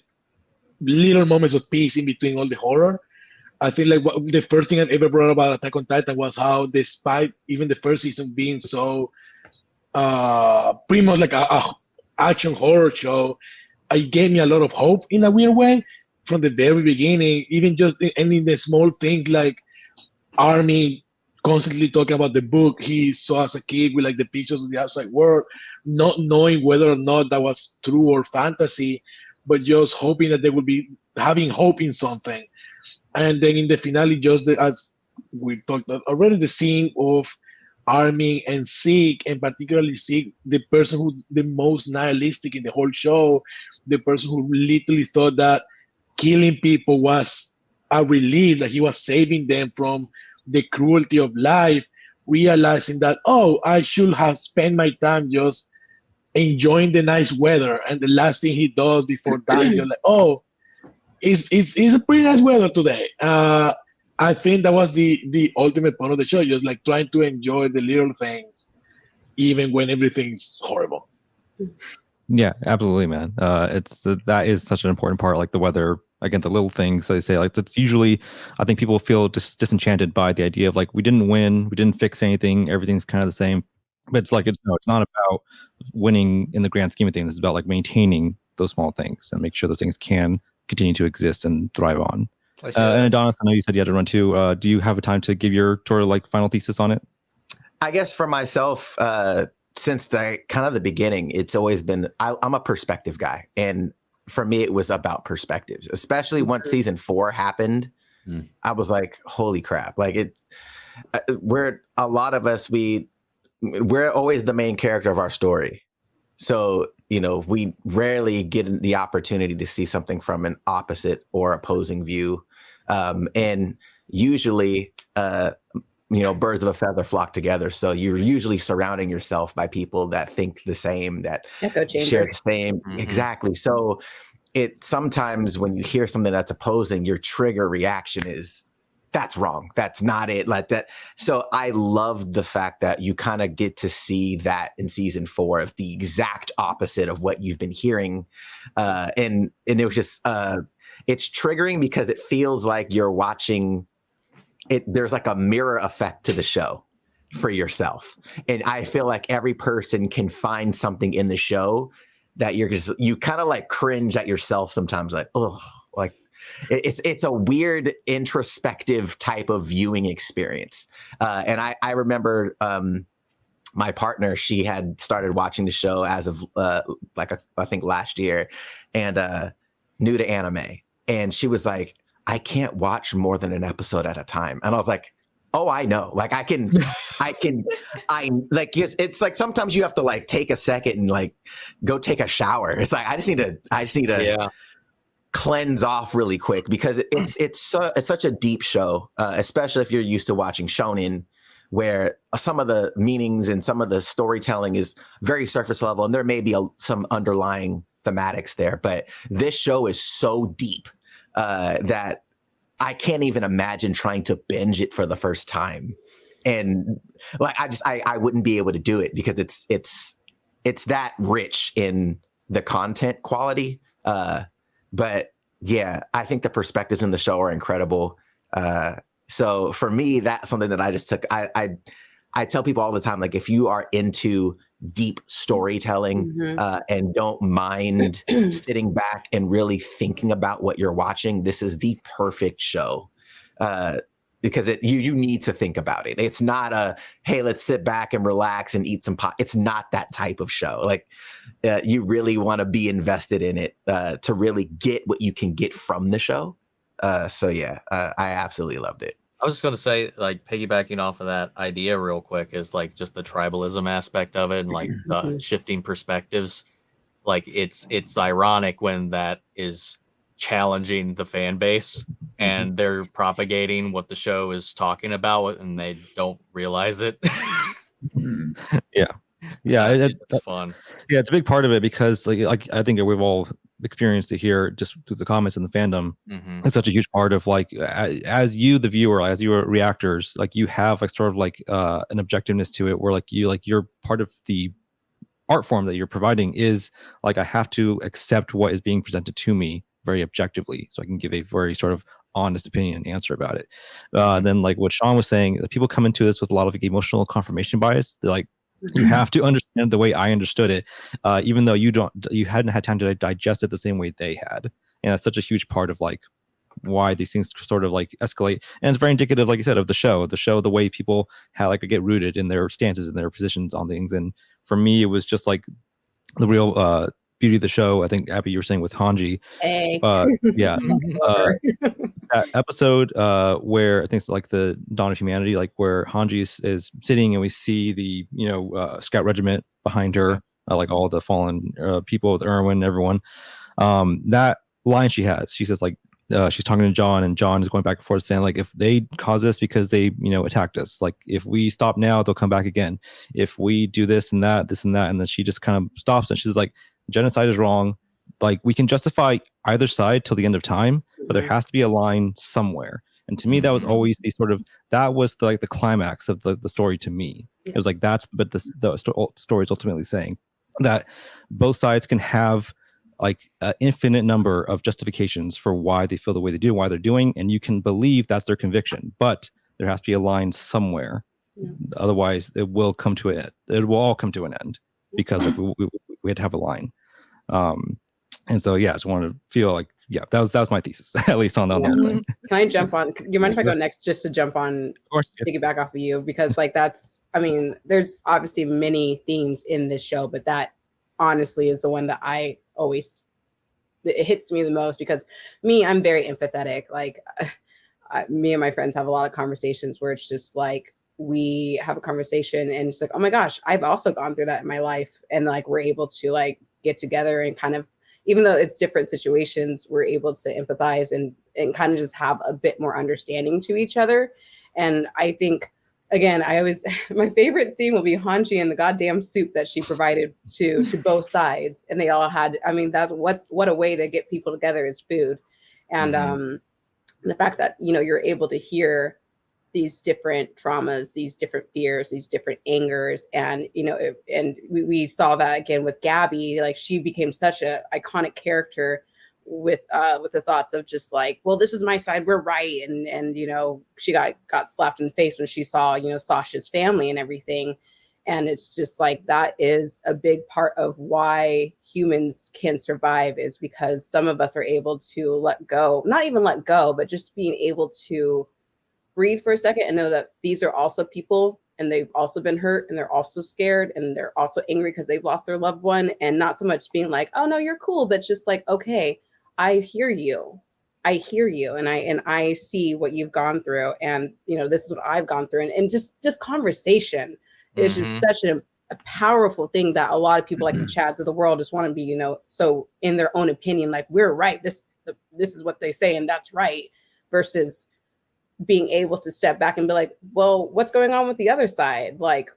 little moments of peace in between all the horror. I think, like, the first thing I ever brought about Attack on Titan was how, despite even the first season being so pretty much like a action horror show, it gave me a lot of hope in a weird way from the very beginning, even just in the small things, like Armin constantly talking about the book he saw as a kid with, like, the pictures of the outside world, not knowing whether or not that was true or fantasy, but just hoping that they would be having hope in something. And then in the finale, just as we talked about already, the scene of Armin and Zeke, and particularly Zeke, the person who's the most nihilistic in the whole show, the person who literally thought that killing people was a relief, like he was saving them from the cruelty of life, realizing that, oh, I should have spent my time just enjoying the nice weather. And the last thing he does before dying, you're like, oh, it's a pretty nice weather today. I think that was the ultimate point of the show, just, like, trying to enjoy the little things, even when everything's horrible. Yeah, absolutely, man. That is such an important part, like the weather. Again, the little things they say, like, that's usually, I think people feel disenchanted by the idea of, like, we didn't win, we didn't fix anything, everything's kind of the same. But it's like, it's not about winning in the grand scheme of things. It's about, like, maintaining those small things and make sure those things can continue to exist and thrive on. And Adonis, I know you said you had to run too. Do you have a time to give your sort of, like, final thesis on it? I guess for myself, since the beginning, it's always been, I'm a perspective guy. And for me, it was about perspectives, especially once season 4 happened. I was like, holy crap. Like, we're a lot of us, we're always the main character of our story. So, we rarely get the opportunity to see something from an opposite or opposing view. And usually, birds of a feather flock together. So you're usually surrounding yourself by people that think the same, that share the same. Mm-hmm. Exactly. So sometimes when you hear something that's opposing, your trigger reaction is, that's wrong. That's not it. Like that. So I loved the fact that you kind of get to see that in season 4 of the exact opposite of what you've been hearing. And it was just, it's triggering because it feels like you're watching it. There's like a mirror effect to the show for yourself. And I feel like every person can find something in the show that you kind of like cringe at yourself sometimes, like, oh, like, it's a weird introspective type of viewing experience. And I remember my partner, she had started watching the show as of I think last year, and new to anime. And she was like, I can't watch more than an episode at a time. And I was like, Oh, I know. Like I like, it's like sometimes you have to like take a second and like go take a shower. It's like I just need to cleanse off really quick because it's such a deep show, especially if you're used to watching shonen, where some of the meanings and some of the storytelling is very surface level, and there may be some underlying thematics there. But this show is so deep that I can't even imagine trying to binge it for the first time. And like I wouldn't be able to do it because it's that rich in the content quality. But yeah, I think the perspectives in the show are incredible. So for me, that's something that I just took. I tell people all the time, like if you are into deep storytelling and don't mind sitting back and really thinking about what you're watching, this is the perfect show. Because you need to think about it. It's not a, hey, let's sit back and relax and eat some pot. It's not that type of show. Like you really want to be invested in it to really get what you can get from the show. So yeah, I absolutely loved it. I was just going to say, like, piggybacking off of that idea real quick is like just the tribalism aspect of it and like shifting perspectives. Like it's ironic when that is challenging the fan base and they're propagating what the show is talking about and they don't realize it. It's fun. Yeah, it's a big part of it because like I think we've all experienced it here just through the comments in the fandom. It's such a huge part of like as you the viewer, as you are reactors, like you have like sort of like an objectiveness to it where like you're part of the art form that you're providing is like I have to accept what is being presented to me very objectively so I can give a very sort of honest opinion and answer about it. Then like what Sean was saying, people come into this with a lot of like, emotional confirmation bias. They're like, you have to understand the way I understood it, even though you hadn't had time to digest it the same way they had. And that's such a huge part of like why these things sort of like escalate. And it's very indicative, like you said, of the show, the way people get rooted in their stances and their positions on things. And for me, it was just like the real beauty of the show. I think Abby, you were saying with Hanji. Hey. That episode where I think it's like the Dawn of Humanity, like where Hanji is sitting and we see the scout regiment behind her, like all the fallen people with Erwin, everyone. That line she says like she's talking to John, and John is going back and forth saying like if they cause this because they attacked us, like if we stop now they'll come back again. If we do this and that, and then she just kind of stops and she's like, genocide is wrong. Like we can justify either side till the end of time, but there has to be a line somewhere. And to me, that was always the climax of the story. To me, it was like the story is ultimately saying that both sides can have like an infinite number of justifications for why they feel the way they do, why they're doing, and you can believe that's their conviction. But there has to be a line somewhere. Otherwise, it will come to it. It will all come to an end because like, we had to have a line. And so, yeah, I just wanted to feel like, yeah, that was my thesis, at least on that whole thing. Can I jump on? Do you mind if I go next just to jump on, of course, piggyback off of you? Because like there's obviously many themes in this show, but that honestly is the one that it hits me the most because I'm very empathetic. Like me and my friends have a lot of conversations where it's just like, we have a conversation and it's like, oh my gosh, I've also gone through that in my life. And like, we're able to like get together and kind of, even though it's different situations, we're able to empathize and kind of just have a bit more understanding to each other. And I think, again, my favorite scene will be Hanji and the goddamn soup that she provided to both sides. And they all had, what a way to get people together is food. And the fact that, you're able to hear these different traumas, these different fears, these different angers. And, and we saw that again with Gabby, like she became such an iconic character with the thoughts of just like, well, this is my side, we're right. And she got slapped in the face when she saw, Sasha's family and everything. And it's just like, that is a big part of why humans can survive, is because some of us are able to let go, not even let go, but just being able to breathe for a second and know that these are also people and they've also been hurt and they're also scared and they're also angry because they've lost their loved one. And not so much being like, oh no, you're cool, but just like, okay, I hear you. I hear you, and I see what you've gone through, and this is what I've gone through, and just conversation is just such a powerful thing that a lot of people, like the Chads of the world, just want to be, so in their own opinion, like, we're right, this is what they say and that's right, versus being able to step back and be like, well, what's going on with the other side? Like,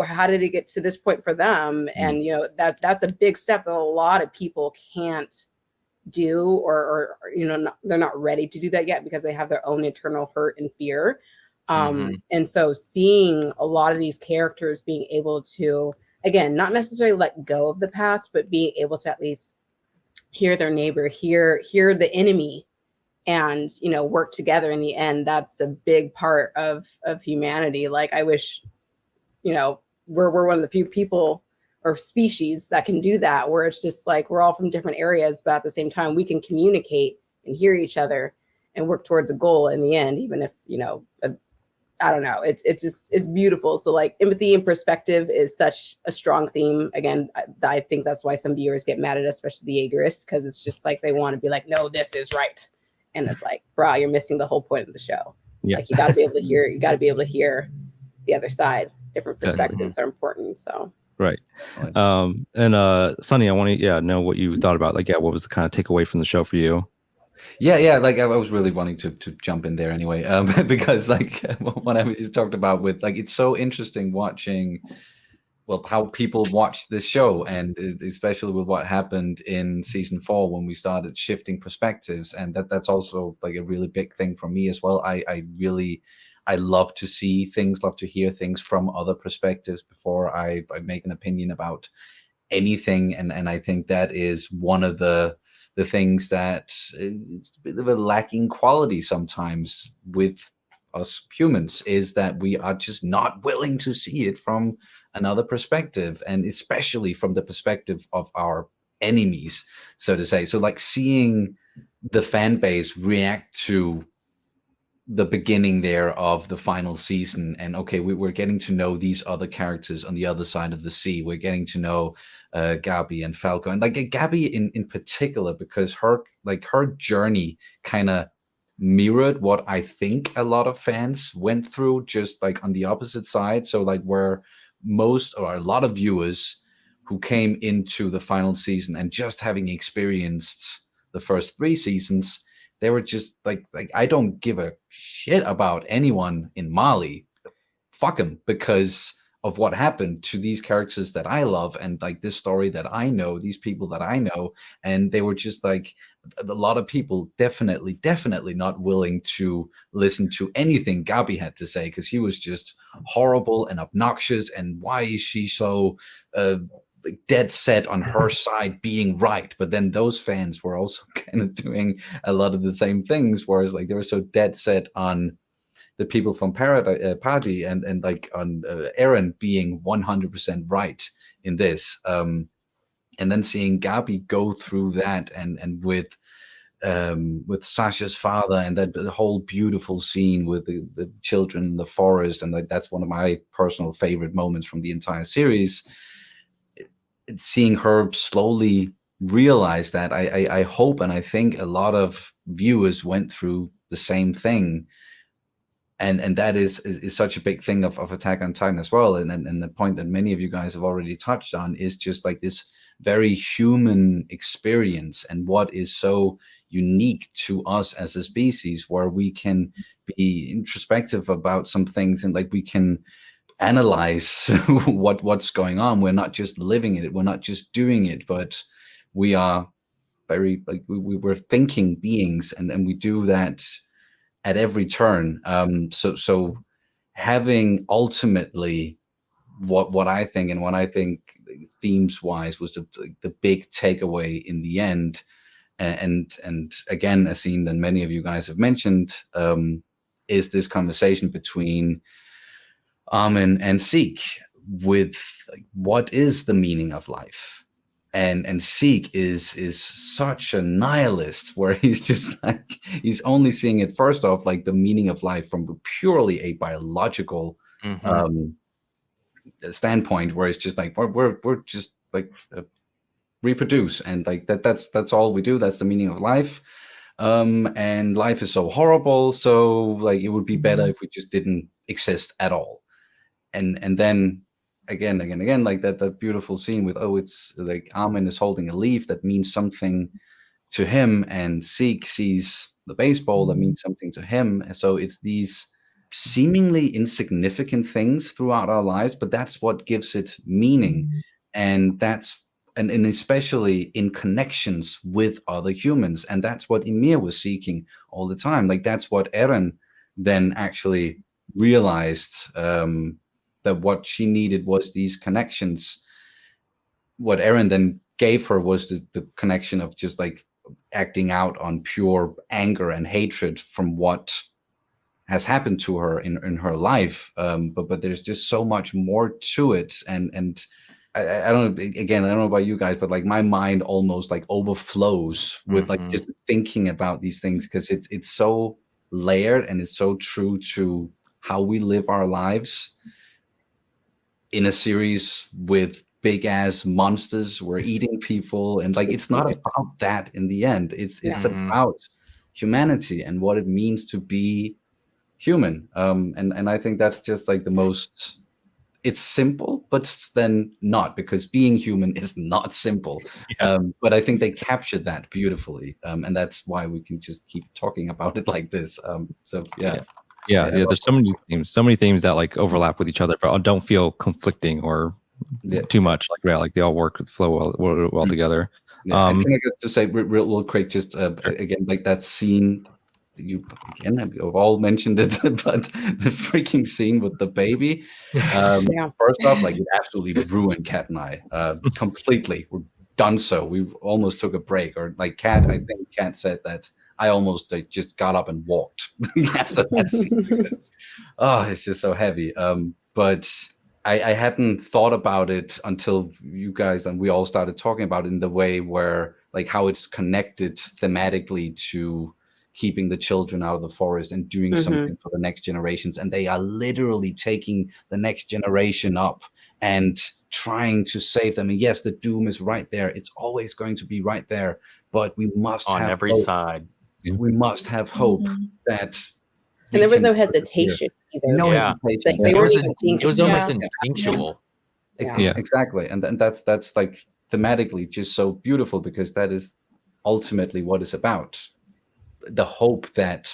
how did it get to this point for them? And that's a big step that a lot of people can't do, or they're not ready to do that yet because they have their own internal hurt and fear. And so seeing a lot of these characters being able to, again, not necessarily let go of the past, but being able to at least hear their neighbor, hear the enemy, and work together in the end, that's a big part of humanity. Like, I wish we're one of the few people or species that can do that, where it's just like we're all from different areas, but at the same time we can communicate and hear each other and work towards a goal in the end, even if I don't know, it's beautiful. So like, empathy and perspective is such a strong theme. Again, I think that's why some viewers get mad at us, especially the Agorists, because it's just like they want to be like, no, this is right. And it's like, bro, you're missing the whole point of the show. Yeah. Like, you got to be able to hear the other side. Different perspectives are important. So right. And Sunny, I want to know what you thought about, like, what was the kind of takeaway from the show for you? Yeah, like I was really wanting to jump in there anyway, because like what I talked about with, like, it's so interesting watching, well, how people watch this show, and especially with what happened in season 4 when we started shifting perspectives, and that's also like a really big thing for me as well. I love to see things, love to hear things from other perspectives before I make an opinion about anything, and I think that is one of the things that it's a bit of a lacking quality sometimes with us humans, is that we are just not willing to see it from another perspective, and especially from the perspective of our enemies, so to say. So like, seeing the fan base react to the beginning there of the final season, and okay, we're getting to know these other characters on the other side of the sea. We're getting to know Gabby and Falco, and like Gabby in particular, because her journey kind of mirrored what I think a lot of fans went through, just like on the opposite side. So like, where most or a lot of viewers who came into the final season and just having experienced the first 3 seasons, they were just like, I don't give a shit about anyone in Mali. Fuck them, because of what happened to these characters that I love, and like this story that I know, these people that I know. And they were just like, a lot of people definitely not willing to listen to anything Gabi had to say, because he was just horrible and obnoxious. And why is she so dead set on her side being right? But then those fans were also kind of doing a lot of the same things, whereas like they were so dead set on the people from Party and like on Aaron being 100% right in this, and then seeing Gabi go through that, and with Sasha's father, and that the whole beautiful scene with the children in the forest, and like that's one of my personal favorite moments from the entire series. Seeing her slowly realize that, I hope and I think a lot of viewers went through the same thing. And that is such a big thing of Attack on Titan as well. And the point that many of you guys have already touched on is just like this very human experience, and what is so unique to us as a species, where we can be introspective about some things, and like we can analyze what's going on. We're not just living it, we're not just doing it, but we are very like we're thinking beings, and we do that at every turn. So having ultimately what I think, and what I think themes wise was the big takeaway in the end, and again, a scene that many of you guys have mentioned, is this conversation between Armin and Zeke with like, what is the meaning of life? And Zeke is such a nihilist, where he's just like, he's only seeing it first off like the meaning of life from purely a biological standpoint, where it's just like we're just like reproduce, and like that's all we do. That's the meaning of life. and life is so horrible. So like it would be better if we just didn't exist at all. And then again, like that beautiful scene with, oh, it's like Armin is holding a leaf that means something to him, and Zeke sees the baseball that means something to him. And so it's these seemingly insignificant things throughout our lives, but that's what gives it meaning. And that's and especially in connections with other humans. And that's what Ymir was seeking all the time. Like that's what Eren then actually realized, that what she needed was these connections. What Eren then gave her was the connection of just like acting out on pure anger and hatred from what has happened to her in her life. But there's just so much more to it. And I don't know, again, I don't know about you guys, but like my mind almost like overflows with like just thinking about these things, because it's so layered and it's so true to how we live our lives in a series with big ass monsters we're eating people, and like it's not about that in the end. It's about humanity and what it means to be human. And I think that's just like the most, it's simple, but then not, because being human is not simple. But I think they captured that beautifully, and that's why we can just keep talking about it like this. Yeah, there's so many themes that like overlap with each other, but don't feel conflicting or too much. Like they all flow well together. I think I got to say real quick, just again, like that scene. You again have all mentioned it, but the freaking scene with the baby. First off, like it absolutely ruined Kat and I completely. We're done. So we almost took a break, or like Kat. I think Kat said that I almost just got up and walked after that scene. Oh, it's just so heavy. But I hadn't thought about it until you guys and we all started talking about it in the way where like how it's connected thematically to keeping the children out of the forest and doing something for the next generations. And they are literally taking the next generation up and trying to save them. And yes, the doom is right there. It's always going to be right there, but we must on have every hope. side. We must have hope that. And there was no hesitation either. No hesitation. Like, it was almost instinctual. Exactly. And that's like thematically just so beautiful, because that is ultimately what it's about. The hope that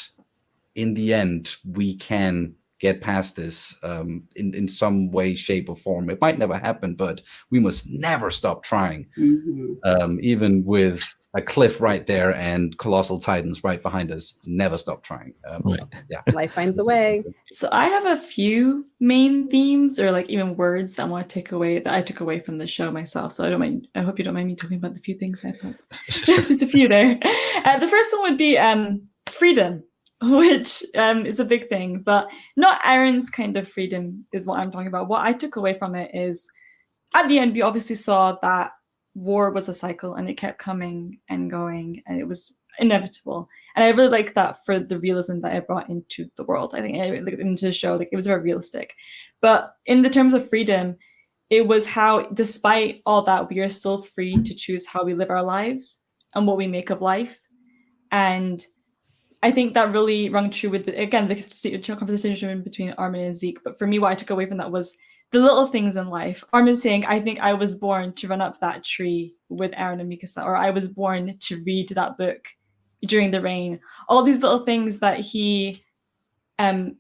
in the end we can get past this in some way, shape, or form. It might never happen, but we must never stop trying. Even with a cliff right there and colossal titans right behind us, never stop trying. Life finds a way. So I have a few main themes, or like even words that I took away from the show myself. So I hope you don't mind me talking about the few things I thought. There's a few there. The first one would be freedom, which is a big thing, but not Eren's kind of freedom is what I'm talking about. What I took away from it is, at the end, we obviously saw that war was a cycle and it kept coming and going, and it was inevitable. And I really like that for the realism that it brought into the world. I think into the show, like it was very realistic. But in the terms of freedom, it was how, despite all that, we are still free to choose how we live our lives and what we make of life. And I think that really rung true with, the conversation between Armin and Zeke. But for me, what I took away from that was the little things in life. Armin saying, I think I was born to run up that tree with Eren and Mikasa, or I was born to read that book during the rain. All these little things that he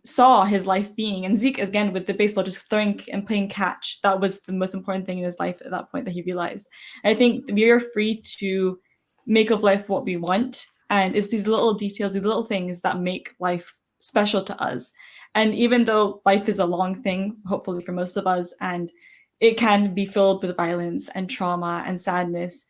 saw his life being. And Zeke, again, with the baseball, just throwing and playing catch. That was the most important thing in his life at that point that he realized. And I think we are free to make of life what we want. And it's these little details, these little things that make life special to us. And even though life is a long thing, hopefully for most of us, and it can be filled with violence and trauma and sadness,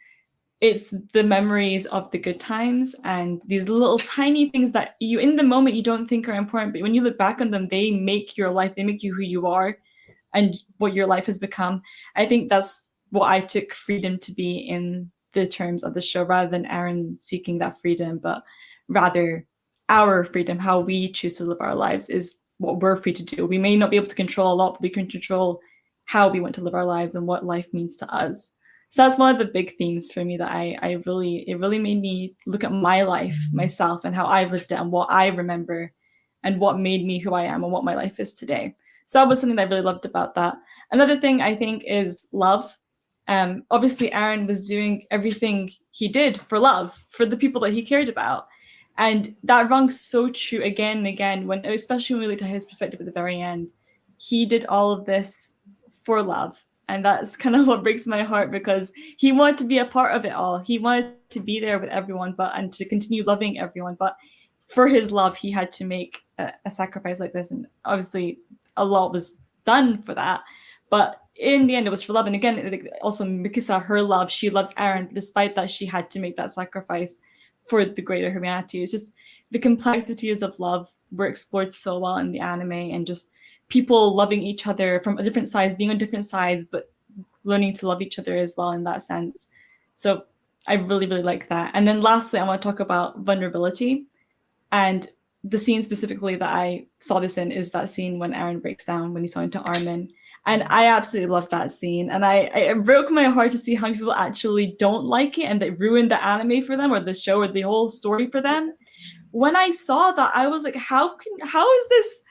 it's the memories of the good times and these little tiny things that you, in the moment, you don't think are important, but when you look back on them, they make your life, they make you who you are and what your life has become. I think that's what I took freedom to be in the terms of the show, rather than Eren seeking that freedom, but rather our freedom, how we choose to live our lives is what we're free to do. We may not be able to control a lot, but we can control how we want to live our lives and what life means to us. So that's one of the big themes for me that it really made me look at my life, myself, and how I've lived it and what I remember and what made me who I am and what my life is today. So that was something that I really loved about that. Another thing I think is love. Obviously, Aaron was doing everything he did for love, for the people that he cared about. And that rung so true again and again, when, especially when we looked at his perspective at the very end. He did all of this for love. And that's kind of what breaks my heart, because he wanted to be a part of it all. He wanted to be there with everyone, and to continue loving everyone. But for his love, he had to make a sacrifice like this. And obviously, a lot was done for that. But in the end, it was for love. And again, also Mikasa, her love, she loves Aaron. But despite that, she had to make that sacrifice for the greater humanity. It's just the complexities of love were explored so well in the anime, and just people loving each other from different sides, being on different sides, but learning to love each other as well in that sense. So I really, really like that. And then lastly, I want to talk about vulnerability. And the scene specifically that I saw this in is that scene when Aaron breaks down, when he's talking to Armin. And I absolutely love that scene. And it broke my heart to see how many people actually don't like it and that ruined the anime for them, or the show, or the whole story for them. When I saw that, I was like, how is this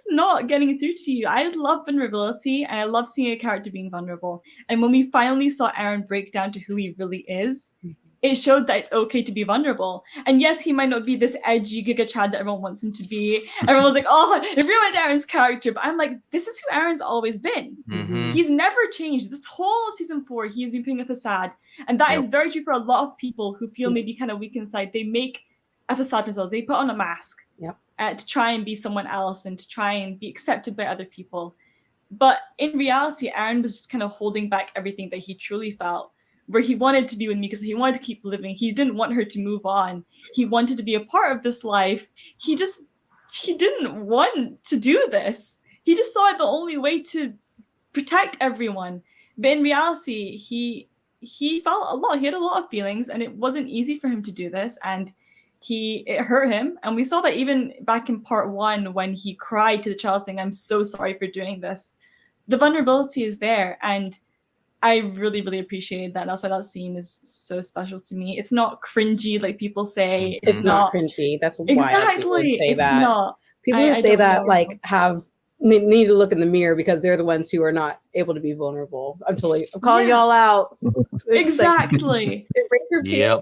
not getting through to you? I love vulnerability, and I love seeing a character being vulnerable. And when we finally saw Aaron break down to who he really is, it showed that it's okay to be vulnerable. And yes, he might not be this edgy Giga Chad that everyone wants him to be. Everyone was like, oh, it ruined Aaron's character. But I'm like, this is who Aaron's always been. Mm-hmm. He's never changed. This whole of season 4, he's been putting a facade. And that is very true for a lot of people who feel maybe kind of weak inside. They make a facade for themselves. They put on a mask to try and be someone else and to try and be accepted by other people. But in reality, Aaron was just kind of holding back everything that he truly felt, where he wanted to be with Mikasa. He wanted to keep living. He didn't want her to move on. He wanted to be a part of this life. He didn't want to do this. He just saw it the only way to protect everyone. But in reality, he felt a lot. He had a lot of feelings, and it wasn't easy for him to do this. And it hurt him. And we saw that even back in part 1, when he cried to the child saying, I'm so sorry for doing this. The vulnerability is there. And I really, really appreciated that. And that's why that scene is so special to me. It's not cringy like people say. It's not cringy. That's why exactly. People say it's that. Not. People who say that need to look in the mirror, because they're the ones who are not able to be vulnerable. I'm calling y'all out. Exactly. Yep.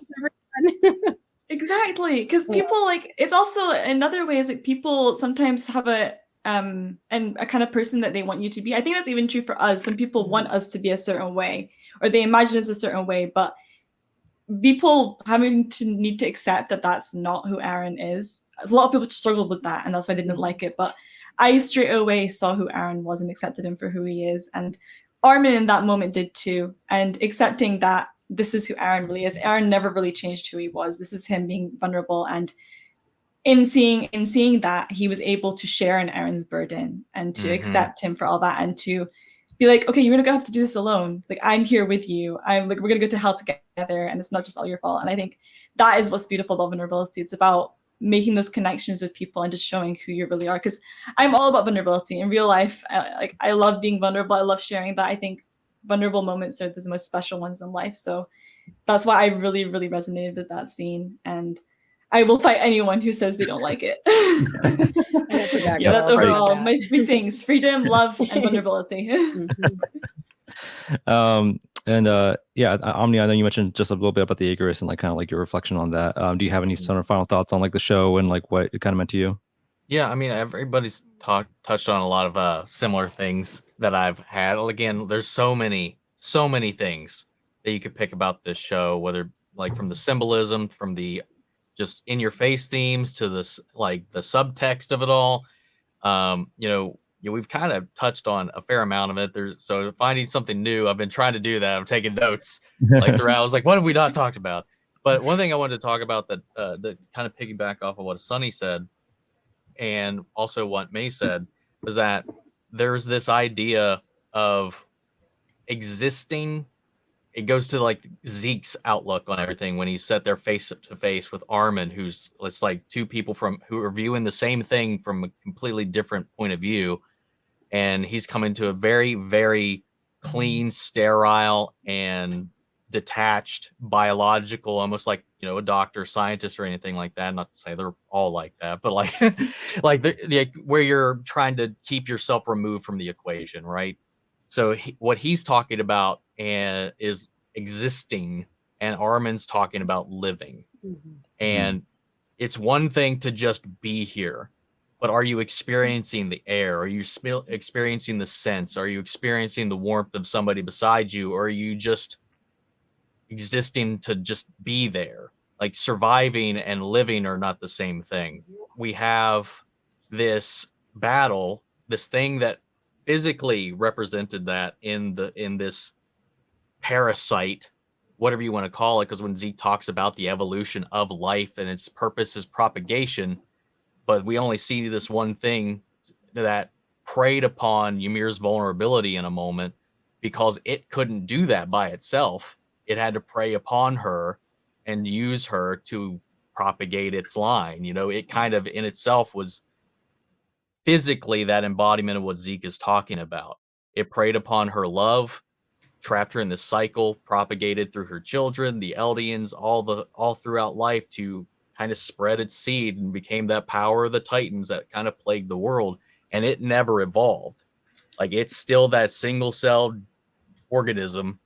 Exactly. Because people it's also another way is people sometimes have a kind of person that they want you to be. I think that's even true for us. Some people want us to be a certain way, or they imagine us a certain way, but people having to need to accept that that's not who Aaron is. A lot of people struggled with that, and that's why they didn't like it. But I straight away saw who Aaron was and accepted him for who he is. And Armin in that moment did too. And accepting that this is who Aaron really is. Aaron never really changed who he was. This is him being vulnerable. And in seeing that, he was able to share in Aaron's burden and to accept him for all that, and to be like, okay, you're gonna have to do this alone. Like, I'm here with you. We're gonna go to hell together, and it's not just all your fault. And I think that is what's beautiful about vulnerability. It's about making those connections with people and just showing who you really are. Because I'm all about vulnerability in real life. I love being vulnerable. I love sharing that. I think vulnerable moments are the most special ones in life. So that's why I really, really resonated with that scene. And I will fight anyone who says they don't like it. That's overall my 3 things: freedom, love, and vulnerability. Omni, I know you mentioned just a little bit about the Icarus and kind of your reflection on that. Do you have any sort of final thoughts on the show and what it kind of meant to you? Yeah, I mean, everybody's touched on a lot of similar things that I've had. Again, there's so many things that you could pick about this show, whether from the symbolism, from the just in your face themes to this the subtext of it all. We've kind of touched on a fair amount of it. So finding something new, I've been trying to do that. I'm taking notes throughout. I was like, what have we not talked about? But one thing I wanted to talk about that kind of piggyback off of what Sunny said, and also what May said, was that there's this idea of existing. It goes to Zeke's outlook on everything when he's set there face to face with Armin, who's it's like two people who are viewing the same thing from a completely different point of view, and he's coming to a very, very clean, sterile, and detached, biological, almost like, you know, a doctor, scientist, or anything like that. Not to say they're all like that, but like like where you're trying to keep yourself removed from the equation, right? So what he's talking about is existing, and Armin's talking about living. And it's one thing to just be here, but are you experiencing the air? Are you experiencing the sense? Are you experiencing the warmth of somebody beside you? Or are you just existing to just be there? Like surviving and living are not the same thing. We have this battle, this thing that physically represented that in this parasite, whatever you want to call it, because when Zeke talks about the evolution of life and its purpose is propagation, but we only see this one thing that preyed upon Ymir's vulnerability in a moment because it couldn't do that by itself. It had to prey upon her and use her to propagate its line. You know, it kind of in itself was physically that embodiment of what Zeke is talking about. It preyed upon her love, trapped her in this cycle, propagated through her children, the Eldians, all throughout life to kind of spread its seed and became that power of the Titans that kind of plagued the world. And it never evolved. Like it's still that single-celled organism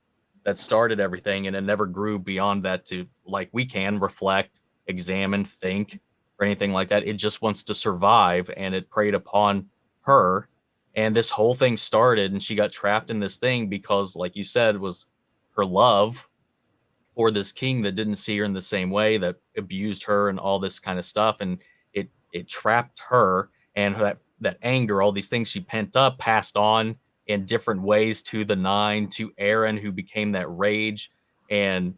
that started everything, and it never grew beyond that to, like, we can reflect, examine, think, or anything like that. It just wants to survive, and it preyed upon her. And this whole thing started, and she got trapped in this thing because, like you said, was her love for this king that didn't see her in the same way, that abused her and all this kind of stuff. And it trapped her, and that anger, all these things she pent up, passed on in different ways to the Nine, to Aaron, who became that rage. And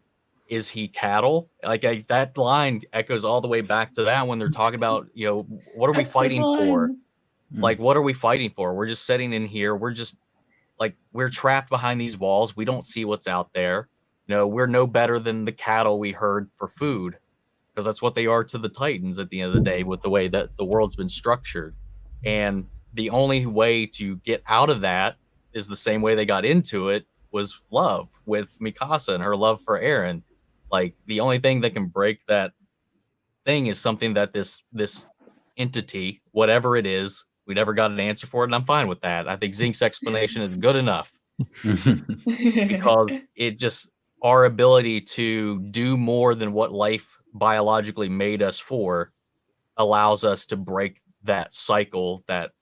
is he cattle? Like that line echoes all the way back to that when they're talking about, you know, what are we fighting for? Like, what are we fighting for? We're just sitting in here. We're just like, we're trapped behind these walls. We don't see what's out there. You know, we're no better than the cattle we herd for food, because that's what they are to the Titans at the end of the day, with the way that the world's been structured. And the only way to get out of that is the same way they got into it, was love with Mikasa and her love for Aaron. Like, the only thing that can break that thing is something that this entity, whatever it is, we never got an answer for it, and I'm fine with that. I think Zink's explanation is good enough because it just, our ability to do more than what life biologically made us for allows us to break that cycle that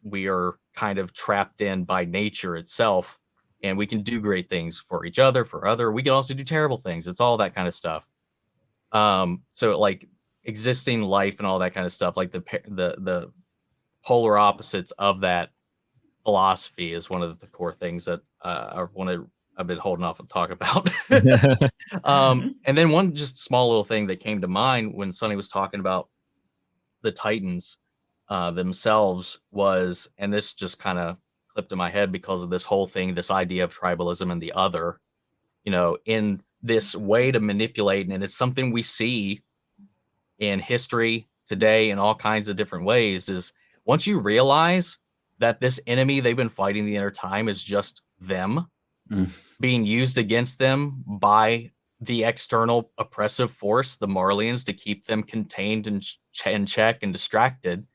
we are kind of trapped in by nature itself. And we can do great things for each other, for other. We can also do terrible things. It's all that kind of stuff. So like existing life and all that kind of stuff, like the polar opposites of that philosophy is one of the core things that I've been holding off on talking about. And then one just small little thing that came to mind when Sonny was talking about the Titans themselves was, and this just kind of clipped in my head because of this whole thing, this idea of tribalism and the other, you know, in this way to manipulate. And it's something we see in history today in all kinds of different ways, is once you realize that this enemy they've been fighting the entire time is just them being used against them by the external oppressive force, the Marlians, to keep them contained and in check and distracted,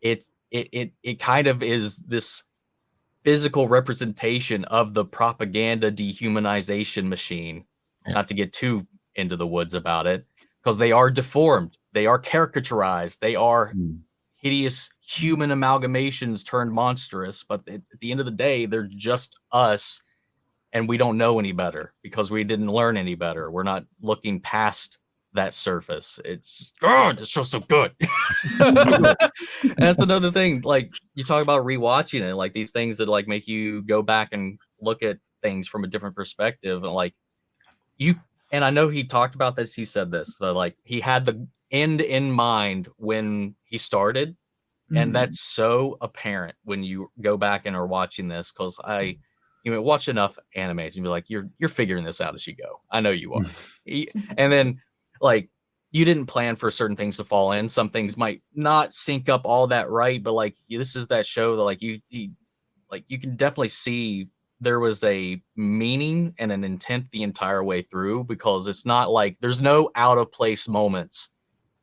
it kind of is this physical representation of the propaganda dehumanization machine. Not to get too into the woods about it, because they are deformed, they are caricaturized, they are hideous human amalgamations turned monstrous, but at the end of the day, they're just us, and we don't know any better because we didn't learn any better. We're not looking past that surface. It's this show's so good. And that's another thing. Like, you talk about rewatching it, like these things that like make you go back and look at things from a different perspective. And like and I know he talked about this, he said this, that like he had the end in mind when he started. And that's so apparent when you go back and are watching this, because watch enough anime and be like, you're figuring this out as you go. I know you are. And then like, you didn't plan for certain things to fall in. Some things might not sync up all that right, but like this is that show that like you can definitely see there was a meaning and an intent the entire way through, because it's not like there's no out of place moments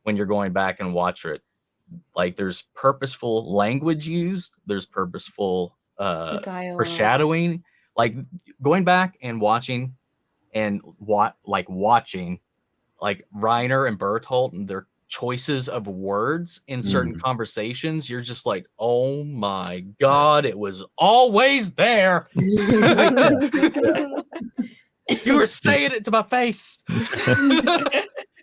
when you're going back and watch it. Like there's purposeful language used, there's purposeful The dialogue. foreshadowing. Like going back and watching and watching like Reiner and Bertolt and their choices of words in certain conversations, you're just like, oh my God, it was always there. You were saying it to my face.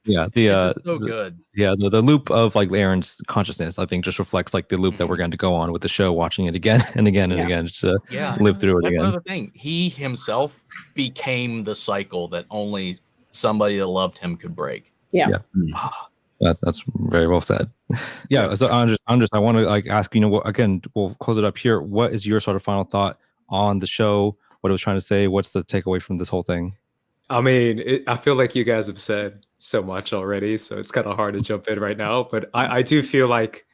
Yeah, so good. Yeah, the loop of like Aaron's consciousness, I think, just reflects like the loop that we're going to go on with the show, watching it again and again and again, just to live through it That's again. another thing. He himself became the cycle that only somebody that loved him could break. Yeah. That's very well said. Yeah. So Andres, I want to like ask, again, we'll close it up here. What is your sort of final thought on the show? What it was trying to say? What's the takeaway from this whole thing? I mean, I feel like you guys have said so much already, so it's kind of hard to jump in right now. But I do feel like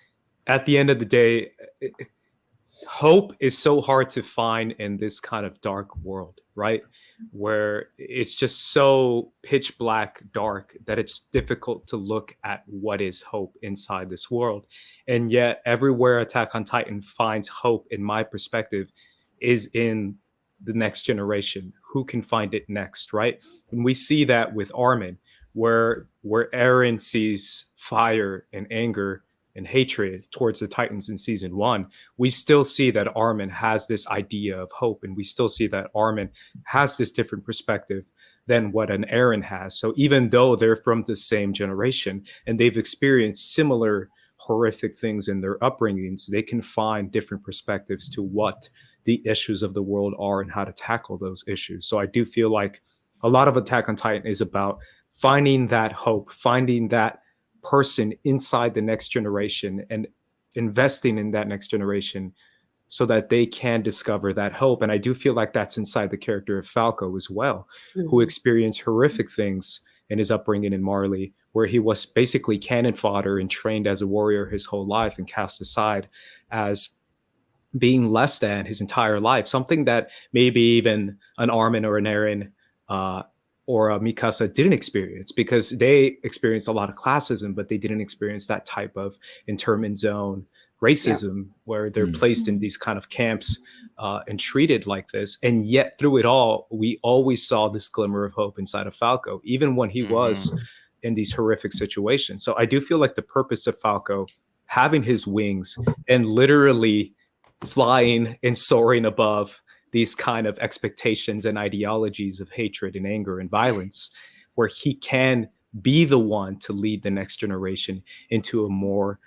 at the end of the day, hope is so hard to find in this kind of dark world, right? Where it's just so pitch black dark that it's difficult to look at what is hope inside this world. And yet everywhere Attack on Titan finds hope, in my perspective, is in the next generation. Who can find it next, right? And we see that with Armin, where Eren sees fire and anger and hatred towards the Titans in season 1, we still see that Armin has this idea of hope, and we still see that Armin has this different perspective than what an Eren has. So even though they're from the same generation and they've experienced similar horrific things in their upbringings, they can find different perspectives to what the issues of the world are and how to tackle those issues. So I do feel like a lot of Attack on Titan is about finding that hope, finding that person inside the next generation and investing in that next generation so that they can discover that hope. And I do feel like that's inside the character of Falco as well, who experienced horrific things in his upbringing in Marley, where he was basically cannon fodder and trained as a warrior his whole life and cast aside as being less than his entire life, something that maybe even an Armin or an Eren or a Mikasa didn't experience, because they experienced a lot of classism, but they didn't experience that type of internment zone racism where they're placed in these kind of camps and treated like this. And yet through it all, we always saw this glimmer of hope inside of Falco, even when he was in these horrific situations. So I do feel like the purpose of Falco having his wings and literally flying and soaring above these kind of expectations and ideologies of hatred and anger and violence, where he can be the one to lead the next generation into a more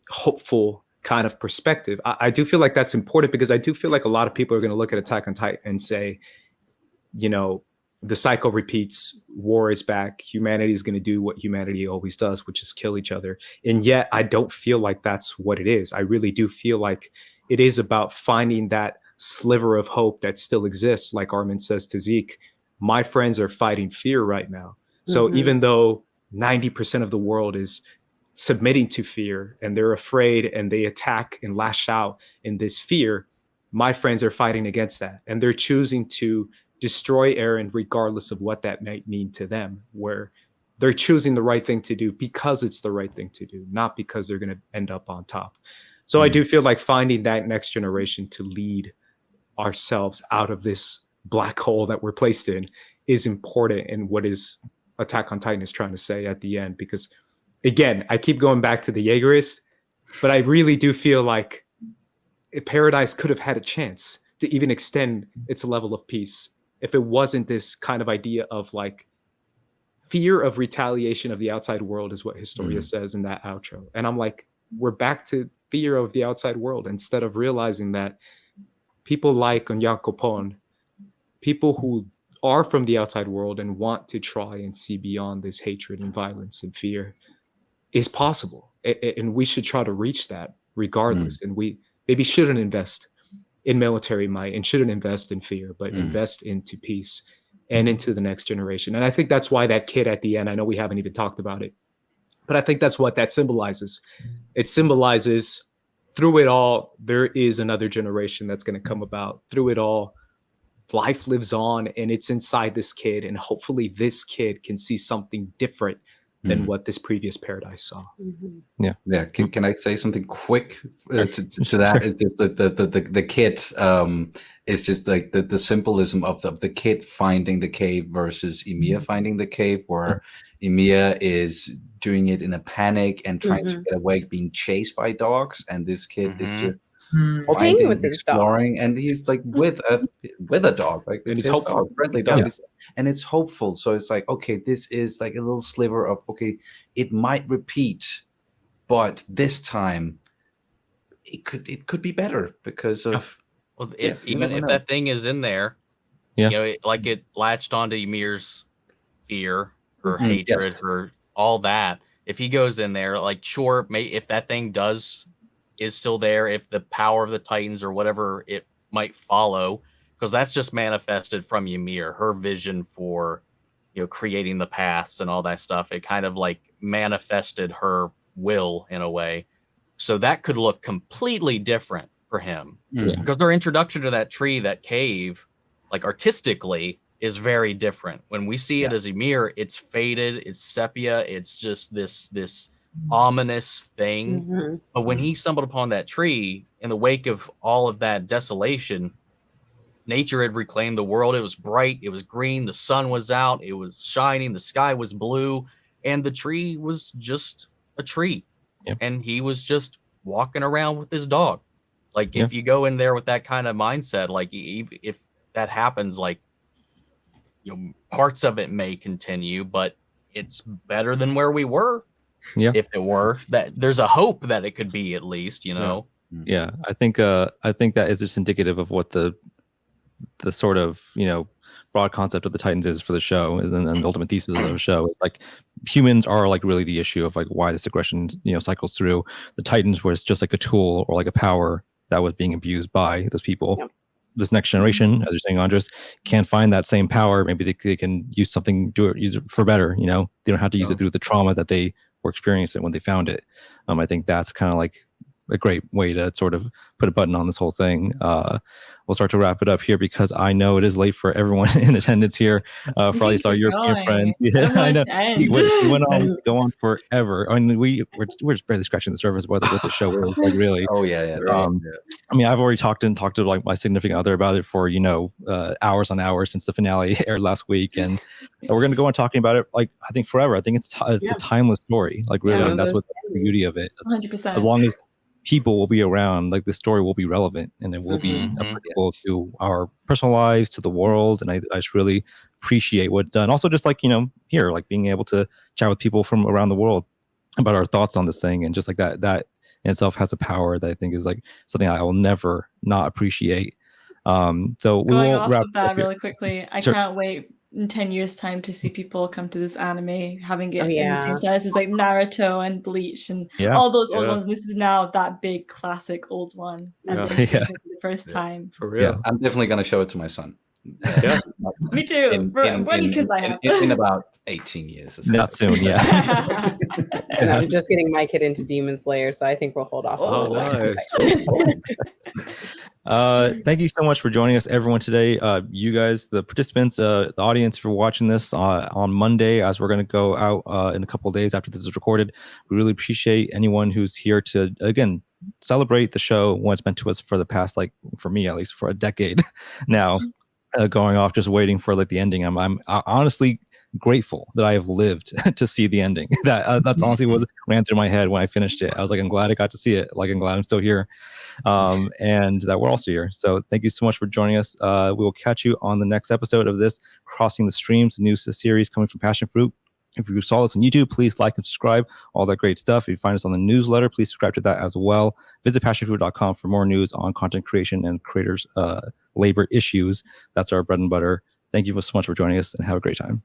hopeful kind of perspective. I do feel like that's important, because I do feel like a lot of people are going to look at Attack on Titan and say, the cycle repeats, war is back, humanity is going to do what humanity always does, which is kill each other. And yet I don't feel like that's what it is. I really do feel like it is about finding that sliver of hope that still exists. Like Armin says to Zeke, my friends are fighting fear right now. So even though 90% of the world is submitting to fear and they're afraid and they attack and lash out in this fear, my friends are fighting against that. And they're choosing to destroy Eren regardless of what that might mean to them, where they're choosing the right thing to do because it's the right thing to do, not because they're going to end up on top. So I do feel like finding that next generation to lead ourselves out of this black hole that we're placed in is important, in what is Attack on Titan is trying to say at the end. Because again, I keep going back to the Jaegerists, but I really do feel like Paradise could have had a chance to even extend its level of peace if it wasn't this kind of idea of like fear of retaliation of the outside world, is what Historia says in that outro. And I'm like, we're back to fear of the outside world, instead of realizing that people like Onyakopon, people who are from the outside world and want to try and see beyond this hatred and violence and fear, is possible. And we should try to reach that regardless. And we maybe shouldn't invest in military might and shouldn't invest in fear, but invest into peace and into the next generation. And I think that's why that kid at the end, I know we haven't even talked about it, but I think that's what that symbolizes. It symbolizes through it all, there is another generation that's going to come about. Through it all, life lives on, and it's inside this kid, and hopefully this kid can see something different than what this previous paradise saw. Yeah. Can I say something quick to that? It's just the kid is just like the symbolism of the kid finding the cave versus Ymir finding the cave, where Ymir is doing it in a panic and trying to get away, being chased by dogs, and this kid is just finding, with his exploring, and he's like with a dog, like And it's it's hopeful. dog, friendly dog, and it's hopeful. So it's like, okay, this is like a little sliver of, okay, it might repeat, but this time it could be better because of even if that thing is in there, you know, it latched onto Ymir's fear or hatred or all that. If he goes in there, like, sure, if that thing is still there, if the power of the Titans or whatever it might follow, because that's just manifested from Ymir, her vision for, you know, creating the paths and all that stuff. It kind of like manifested her will in a way. So that could look completely different for him, because their introduction to that tree, that cave, like artistically is very different. When we see it as Ymir, it's faded, it's sepia, it's just this ominous thing. But when he stumbled upon that tree in the wake of all of that desolation, nature had reclaimed the world. It was bright, it was green, the sun was out, it was shining, the sky was blue, and the tree was just a tree. And he was just walking around with his dog. Like, if you go in there with that kind of mindset, like, if that happens, like, you know, parts of it may continue, but it's better than where we were. If it were, that there's a hope that it could be, at least, you know. I think that is just indicative of what the sort of, you know, broad concept of the Titans is for the show, and the ultimate thesis of the show. Like, humans are like really the issue of like why this aggression, you know, cycles through. The Titans was just like a tool or like a power that was being abused by those people. This next generation, as you're saying, Andres, can find that same power. Maybe they can use something, use it for better. You know, they don't have to use it through the trauma that they were experiencing when they found it. I think that's kind of like a great way to sort of put a button on this whole thing. We'll start to wrap it up here because I know it is late for everyone in attendance here. For at least our European friends. I know he went on to go on forever. I mean, we're just barely scratching the surface of what the show is, like, really. I mean, I've already talked to like my significant other about it for, you know, hours on hours since the finale aired last week, and we're going to go on talking about it, like, I think forever. I think it's a timeless story, like, really. And that's what the beauty of it. 100%. As long as people will be around, like, the story will be relevant and it will be applicable to our personal lives, to the world. And I just really appreciate what's done. Also, just like, you know, here, like, being able to chat with people from around the world about our thoughts on this thing, and just like that in itself has a power that I think is like something I will never not appreciate. So we Going will off wrap of that up here. really quickly, I Sure. can't wait in 10 years' time to see people come to this anime, having it in the same yeah. size as like Naruto and Bleach and all those old ones. This is now that big classic old one, and then experiencing it for the first time. For real. I'm definitely gonna show it to my son. Me too. Because I have in about 18 years. Not soon, yeah. And I'm just getting my kid into Demon Slayer, so I think we'll hold off. Thank you so much for joining us, everyone, today. You guys, the participants, the audience, for watching this on Monday, as we're going to go out in a couple of days after this is recorded. We really appreciate anyone who's here to, again, celebrate the show, what it's meant to us for the past, like, for me at least, for a decade now. Going off, just waiting for like the ending. I'm honestly grateful that I have lived to see the ending. That's honestly what ran through my head when I finished it. I was like, I'm glad I got to see it. Like, I'm glad I'm still here, and that we're also here. So thank you so much for joining us. We will catch you on the next episode of this Crossing the Streams, a new series coming from Passionfruit. If you saw this on YouTube, please like and subscribe, all that great stuff. If you find us on the newsletter, please subscribe to that as well. Visit passionfruit.com for more news on content creation and creators' labor issues. That's our bread and butter. Thank you so much for joining us, and have a great time.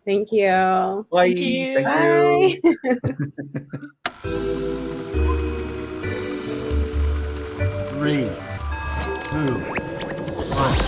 Thank you. Bye. Thank you. Thank you. Three, 2, 1.